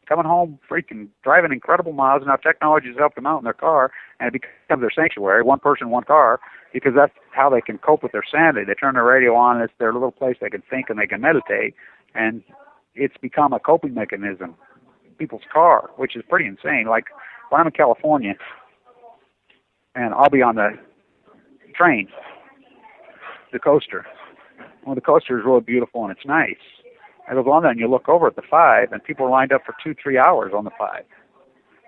coming home, freaking driving incredible miles. Now technology has helped them out in their car, and it becomes their sanctuary, one person, one car, because that's how they can cope with their sanity. They turn their radio on, it's their little place they can think and they can meditate, and it's become a coping mechanism, people's car, which is pretty insane. Like, when I'm in California, and I'll be on the train, the coaster. Well, the coaster is really beautiful and it's nice. I goes on there and you look over at the 5 and people are lined up for 2-3 hours on the 5. And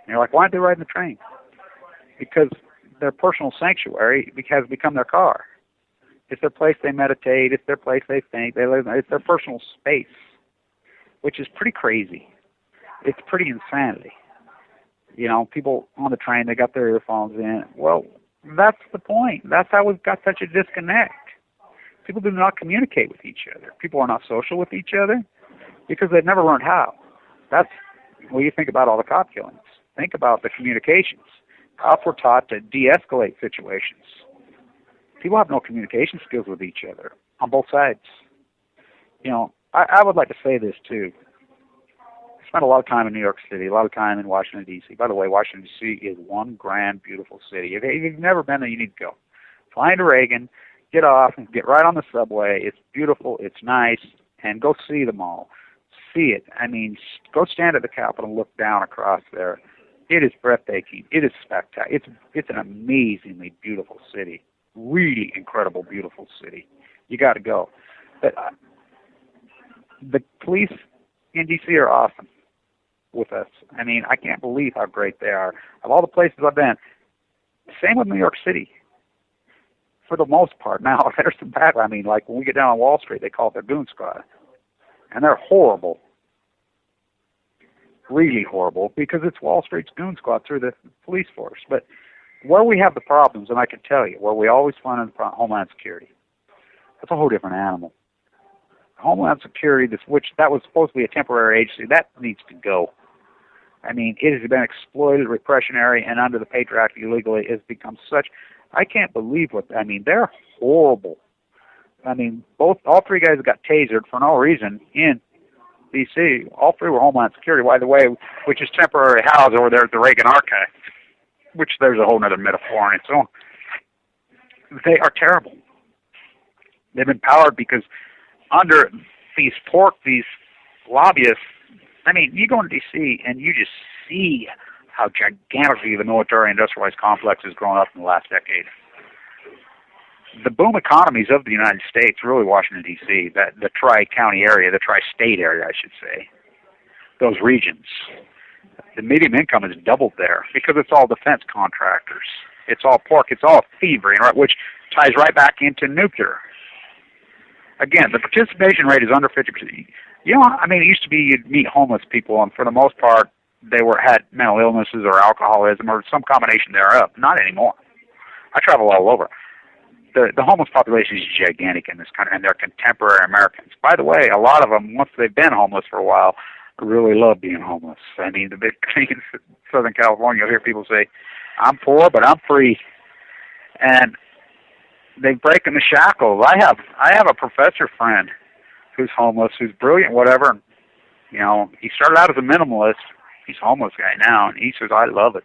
you're like, why aren't they riding the train? Because their personal sanctuary has become their car. It's their place they meditate. It's their place they think. They live. It's their personal space, which is pretty crazy. It's pretty insanity. You know, people on the train, they got their earphones in. Well, that's the point. That's how we've got such a disconnect. People do not communicate with each other. People are not social with each other. because they've never learned how. That's well, you think about all the cop killings. Think about the communications. Cops were taught to de-escalate situations. People have no communication skills with each other on both sides. You know, I would like to say this too. I spent a lot of time in New York City, a lot of time in Washington, D.C. By the way, Washington, D.C. is one grand, beautiful city. If you've never been there, you need to go. Fly into Reagan, get off, and get right on the subway. It's beautiful, it's nice, and go see them all. See it. I mean, go stand at the Capitol and look down across there. It is breathtaking. It is spectacular. It's an amazingly beautiful city. Really incredible, beautiful city. You got to go. But the police in D.C. are awesome with us. I mean, I can't believe how great they are. Of all the places I've been, same with New York City. For the most part. Now, there's some bad. I mean, like when we get down on Wall Street, they call it their goon squad. And they're horrible. Really horrible, because it's Wall Street's goon squad through the police force. But where we have the problems, and I can tell you, where we always find in Homeland Security, that's a whole different animal. Homeland Security, that was supposed to be a temporary agency, that needs to go. I mean, it has been exploited, repressionary, and under the Patriot Act illegally, it has become such. I can't believe they're horrible. I mean, all three guys got tasered for no reason in D.C. All three were Homeland Security, by the way, which is temporary housed over there at the Reagan Archive, which there's a whole other metaphor in its own. They are terrible. They've been powered because under these lobbyists, I mean, you go into D.C. and you just see how gigantically the military-industrialized complex has grown up in the last decade. The boom economies of the United States, really Washington, D.C., the tri-county area, the tri-state area, I should say, those regions, the median income has doubled there because it's all defense contractors. It's all pork. It's all thievery, right, which ties right back into nuclear. Again, the participation rate is under 50%. You know, I mean, it used to be you'd meet homeless people, and for the most part, they had mental illnesses or alcoholism or some combination thereof. Not anymore. I travel all over. The homeless population is gigantic in this country, and they're contemporary Americans. By the way, a lot of them, once they've been homeless for a while, really love being homeless. I mean, the big thing in Southern California, you'll hear people say, I'm poor, but I'm free. And they've breaking the shackles. I have a professor friend who's homeless, who's brilliant, whatever. And, you know, he started out as a minimalist. He's a homeless guy now, and he says, I love it.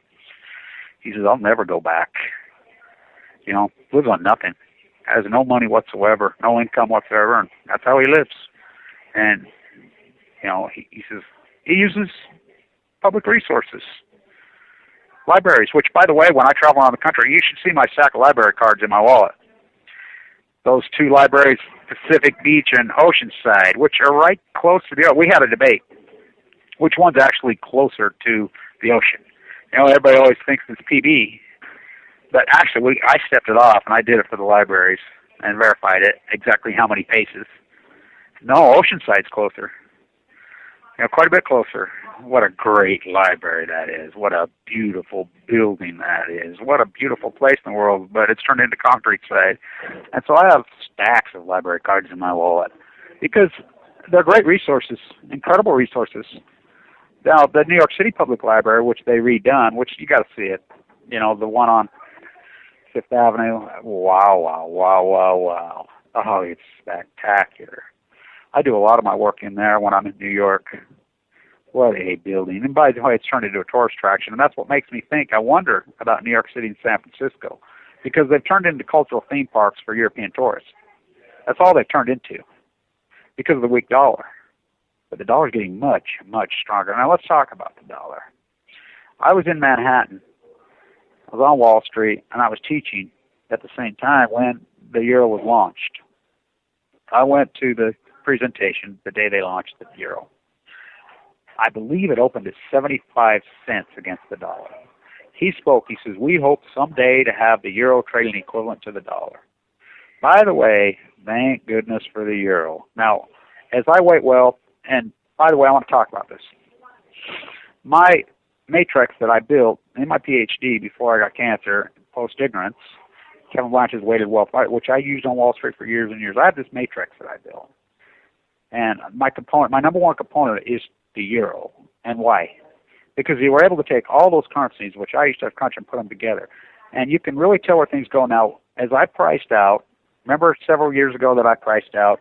He says, I'll never go back. You know, lives on nothing, has no money whatsoever, no income whatsoever, and that's how he lives. And, you know, he says he uses public resources, libraries, which, by the way, when I travel around the country, you should see my stack of library cards in my wallet. Those two libraries, Pacific Beach and Oceanside, which are right close to the ocean. We had a debate. Which one's actually closer to the ocean? You know, everybody always thinks it's PB. But actually, I stepped it off, and I did it for the libraries and verified it, exactly how many paces. No, Oceanside's closer. You know, quite a bit closer. What a great library that is. What a beautiful building that is. What a beautiful place in the world, but it's turned into concrete side. And so I have stacks of library cards in my wallet because they're great resources, incredible resources. Now, the New York City Public Library, which they redone, which you got to see it, you know, the one on Fifth Avenue, wow. Oh, it's spectacular. I do a lot of my work in there when I'm in New York. What a building. And by the way, it's turned into a tourist attraction, and that's what makes me think, I wonder about New York City and San Francisco, because they've turned into cultural theme parks for European tourists. That's all they've turned into because of the weak dollar. But the dollar's getting much, much stronger. Now let's talk about the dollar. I was in Manhattan. I was on Wall Street, and I was teaching at the same time when the euro was launched. I went to the presentation the day they launched the euro. I believe it opened at 75 cents against the dollar. He spoke. He says, we hope someday to have the euro trading equivalent to the dollar. By the way, thank goodness for the euro. Now, as I wait, and by the way, I want to talk about this. My matrix that I built in my PhD before I got cancer, post-ignorance, Kevin Blanch's weighted wealth, which I used on Wall Street for years and years. I have this matrix that I built. And my number one component is the euro. And why? Because you were able to take all those currencies, which I used to have country, and put them together. And you can really tell where things go. Now, as I priced out, remember several years ago that I priced out,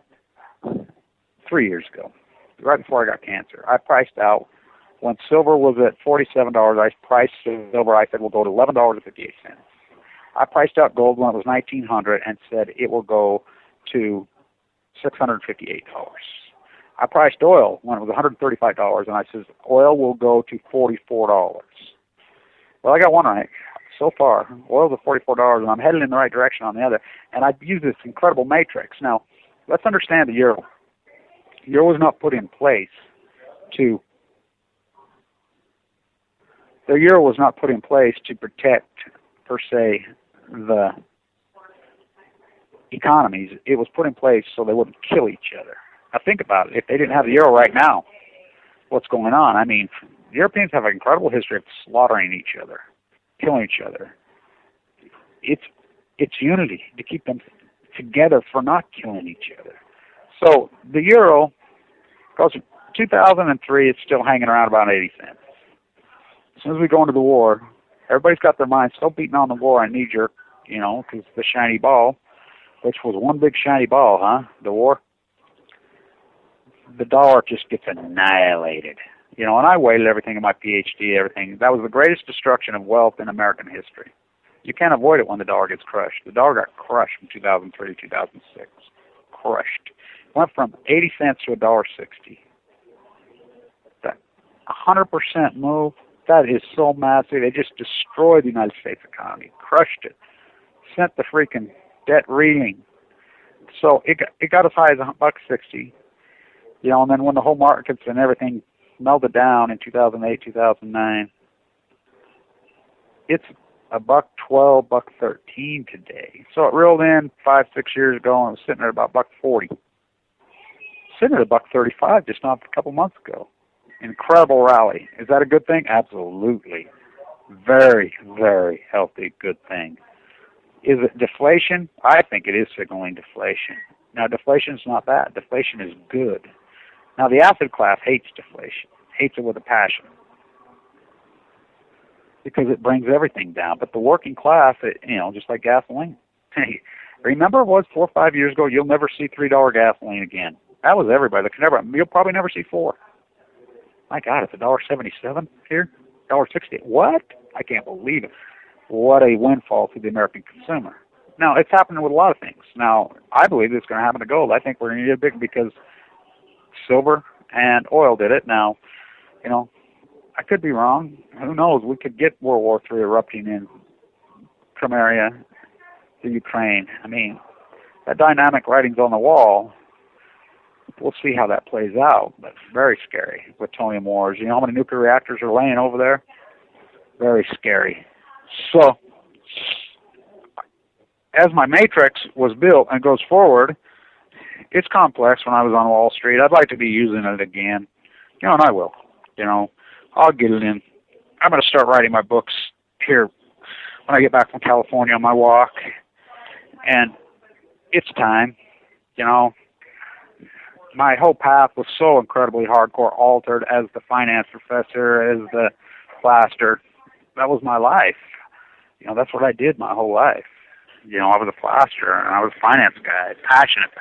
3 years ago, right before I got cancer, I priced out when silver was at $47. I priced silver. I said we'll go to $11.58. I priced out gold when it was $1,900 and said it will go to $658. I priced oil when it was $135, and I said oil will go to $44. Well, I got one right so far. Oil's at $44, and I'm headed in the right direction on the other. And I use this incredible matrix. Now, let's understand the euro. The euro was not put in place to. The euro was not put in place to protect, per se, the economies. It was put in place so they wouldn't kill each other. Now think about it. If they didn't have the euro right now, what's going on? I mean, the Europeans have an incredible history of slaughtering each other, killing each other. It's unity to keep them together for not killing each other. So the euro goes from 2003, it's still hanging around about 80 cents. As soon as we go into the war, everybody's got their minds so beaten on the war and knee-jerk, you know, because the shiny ball, which was one big shiny ball, huh, the war, the dollar just gets annihilated. You know, and I weighted everything in my PhD, everything. That was the greatest destruction of wealth in American history. You can't avoid it when the dollar gets crushed. The dollar got crushed from 2003 to 2006. Crushed. Went from 80 cents to $1.60. That 100% move, that is so massive. It just destroyed the United States economy. Crushed it. Sent the freaking debt reeling. So it got as high as $1.60. You know, and then when the whole markets and everything melted down in 2008, 2009, it's $1.12, $1.13 today. So it reeled in 5-6 years ago and it was sitting at about $1.40. Sitting at $1.35 just not a couple months ago. Incredible rally. Is that a good thing? Absolutely. Very, very healthy, good thing. Is it deflation? I think it is signaling deflation. Now, deflation is not bad. Deflation is good. Now, the asset class hates deflation, hates it with a passion, because it brings everything down. But the working class, you know, just like gasoline. Hey, remember it was 4 or 5 years ago, you'll never see $3 gasoline again. That was everybody. You'll probably never see $4. My God, it's $1.77 here? $1.60. What? I can't believe it. What a windfall to the American consumer. Now, it's happening with a lot of things. Now, I believe it's going to happen to gold. I think we're going to get big because silver and oil did it. Now, you know, I could be wrong. Who knows? We could get World War III erupting in Crimea, the Ukraine. I mean, that dynamic writing's on the wall. We'll see how that plays out, but very scary. Plutonium wars. You know how many nuclear reactors are laying over there? Very scary. So, as my matrix was built and goes forward, it's complex. When I was on Wall Street, I'd like to be using it again. You know, and I will. You know, I'll get it in. I'm going to start writing my books here when I get back from California on my walk. And it's time. You know, my whole path was so incredibly hardcore altered as the finance professor, as the plaster. That was my life. You know, that's what I did my whole life. You know, I was a plasterer and I was a finance guy. Passionate.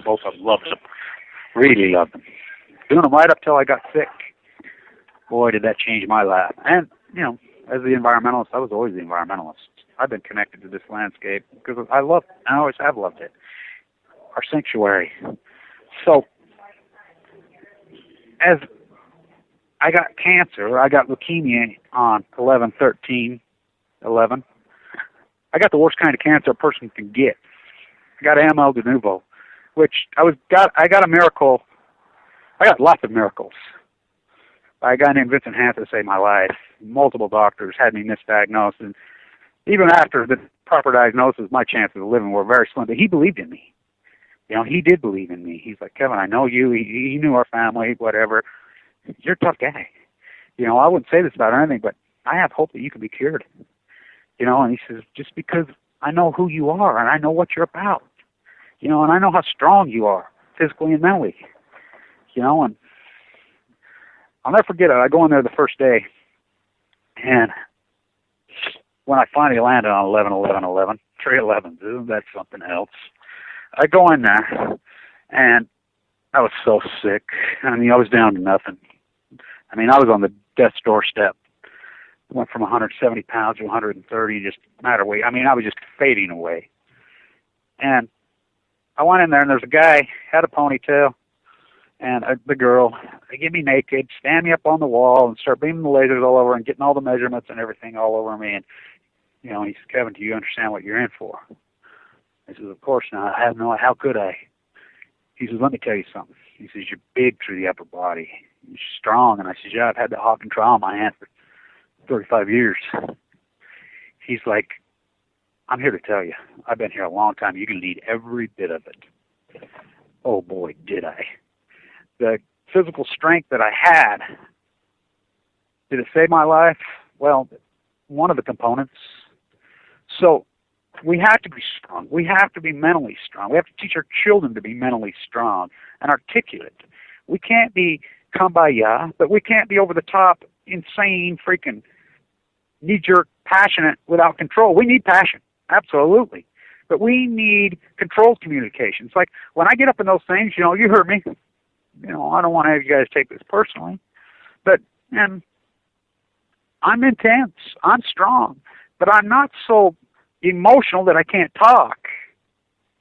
Both of them loved them. Really loved them. Doing them right up till I got sick. Boy, did that change my life. And, you know, as the environmentalist, I was always the environmentalist. I've been connected to this landscape because I love it. I always have loved it. Our sanctuary. So, as I got cancer, I got leukemia on 11/13/11. I got the worst kind of cancer a person can get. I got AML de novo, which I got a miracle. I got lots of miracles. By a guy named Vincent Hansen saved my life. Multiple doctors had me misdiagnosed, and even after the proper diagnosis, my chances of living were very slim. But he believed in me. You know, he did believe in me. He's like, Kevin, I know you. He knew our family, whatever. You're a tough guy. You know, I wouldn't say this about anything, but I have hope that you can be cured. You know, and he says, just because I know who you are and I know what you're about, you know, and I know how strong you are, physically and mentally. you know, and I'll never forget it. I go in there the first day, and when I finally landed on 11-11-11, 311, that's something else. I go in there, and I was so sick. I mean, I was down to nothing. I mean, I was on the death's doorstep. Went from 170 pounds to 130, just matter of weight. I mean, I was just fading away. And I went in there, and there's a guy, had a ponytail, and the girl, they get me naked, stand me up on the wall, and start beaming the lasers all over and getting all the measurements and everything all over me. And, you know, he says, Kevin, do you understand what you're in for? I says, of course not. I have no, how could I? He says, let me tell you something. He says, you're big through the upper body. You're strong. And I says, yeah, I've had the Hawking trial in my hand for 35 years. He's like, I'm here to tell you, I've been here a long time. You can lead every bit of it. Oh boy, did I. The physical strength that I had, did it save my life? Well, one of the components. So we have to be strong. We have to be mentally strong. We have to teach our children to be mentally strong and articulate. We can't be kumbaya, but we can't be over the top, insane, freaking knee-jerk, passionate without control. We need passion, absolutely. But we need controlled communication. It's like when I get up in those things, you know, you heard me. You know, I don't want to have you guys take this personally. But, and I'm intense. I'm strong. But I'm not so emotional that I can't talk.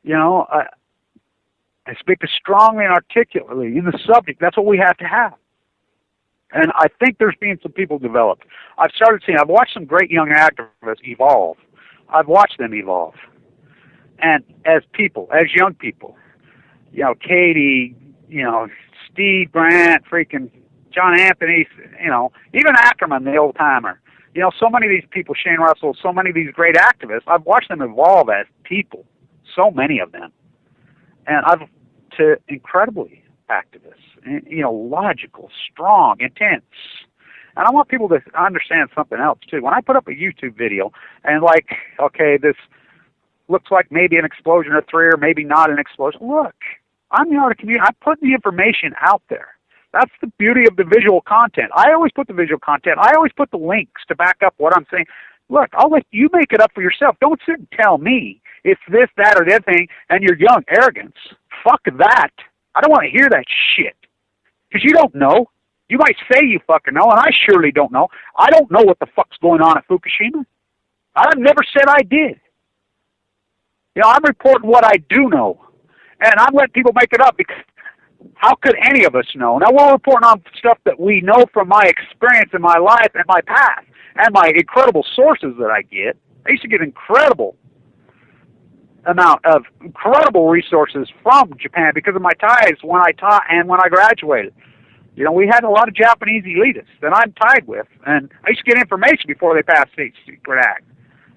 You know, I speak as strongly and articulately in the subject. That's what we have to have. And I think there's been some people developed. I've watched some great young activists evolve. I've watched them evolve. And as people, as young people, you know, Katie, you know, Steve Grant, freaking John Anthony, you know, even Ackerman, the old timer. You know, so many of these people, Shane Russell, so many of these great activists, I've watched them evolve as people, so many of them. And I've, to incredibly activists, you know, logical, strong, intense. And I want people to understand something else, too. When I put up a YouTube video, and like, okay, this looks like maybe an explosion or three, or maybe not an explosion. Look, I'm the art of community. I put the information out there. That's the beauty of the visual content. I always put the visual content. I always put the links to back up what I'm saying. Look, I'll let you make it up for yourself. Don't sit and tell me it's this, that, or the other thing, and your young arrogance. Fuck that. I don't want to hear that shit. Because you don't know. You might say you fucking know, and I surely don't know. I don't know what the fuck's going on at Fukushima. I've never said I did. You know, I'm reporting what I do know. And I'm letting people make it up because how could any of us know? Now, we're reporting on stuff that we know from my experience in my life and my past and my incredible sources that I get. I used to get incredible amount of incredible resources from Japan because of my ties when I taught and when I graduated. You know, we had a lot of Japanese elitists that I'm tied with, and I used to get information before they passed the Secret Act.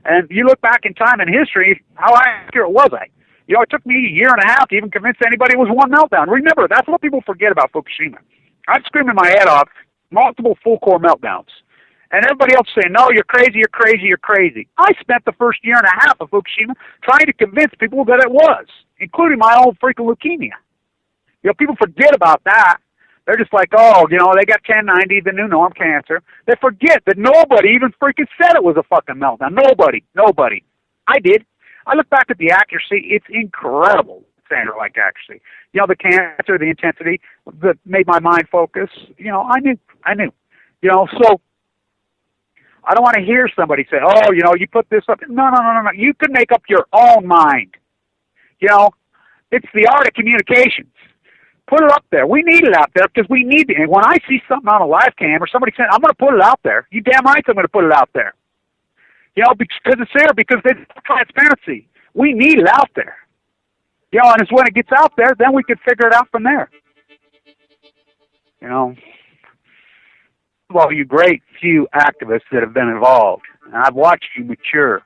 And you look back in time in history, how accurate was I? You know, it took me a year and a half to even convince anybody it was one meltdown. Remember, that's what people forget about Fukushima. I'm screaming my head off, multiple full-core meltdowns. And everybody else saying, no, you're crazy, you're crazy, you're crazy. I spent the first year and a half of Fukushima trying to convince people that it was, including my own freaking leukemia. You know, people forget about that. They're just like, oh, you know, they got 1090, the new norm cancer. They forget that nobody even freaking said it was a fucking meltdown. Nobody. I did. I look back at the accuracy. It's incredible, Sandra-like accuracy. You know, the cancer, the intensity that made my mind focus. You know, I knew. You know, so I don't want to hear somebody say, oh, you know, you put this up. No. You can make up your own mind. You know, it's the art of communications. Put it up there. We need it out there because we need it. And when I see something on a live cam or somebody saying, I'm going to put it out there, you damn right I'm going to put it out there. You know, because it's there, because it's transparency. We need it out there. You know, and it's when it gets out there, then we can figure it out from there. You know, well, you great few activists that have been involved, and I've watched you mature.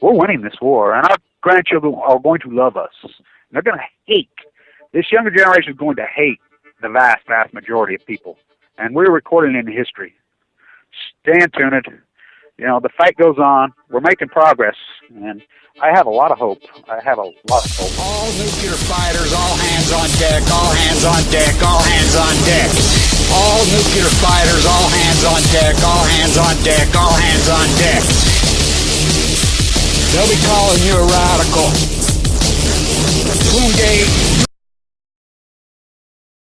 We're winning this war, and our grandchildren are going to love us. And they're going to hate. This younger generation is going to hate the vast, vast majority of people. And we're recording in history. Stay tuned. you know, the fight goes on. We're making progress, and I have a lot of hope. I have a lot of hope. All nuclear fighters, all hands on deck, all hands on deck, all hands on deck. All nuclear fighters, all hands on deck, all hands on deck, all hands on deck. They'll be calling you a radical. Twin Gate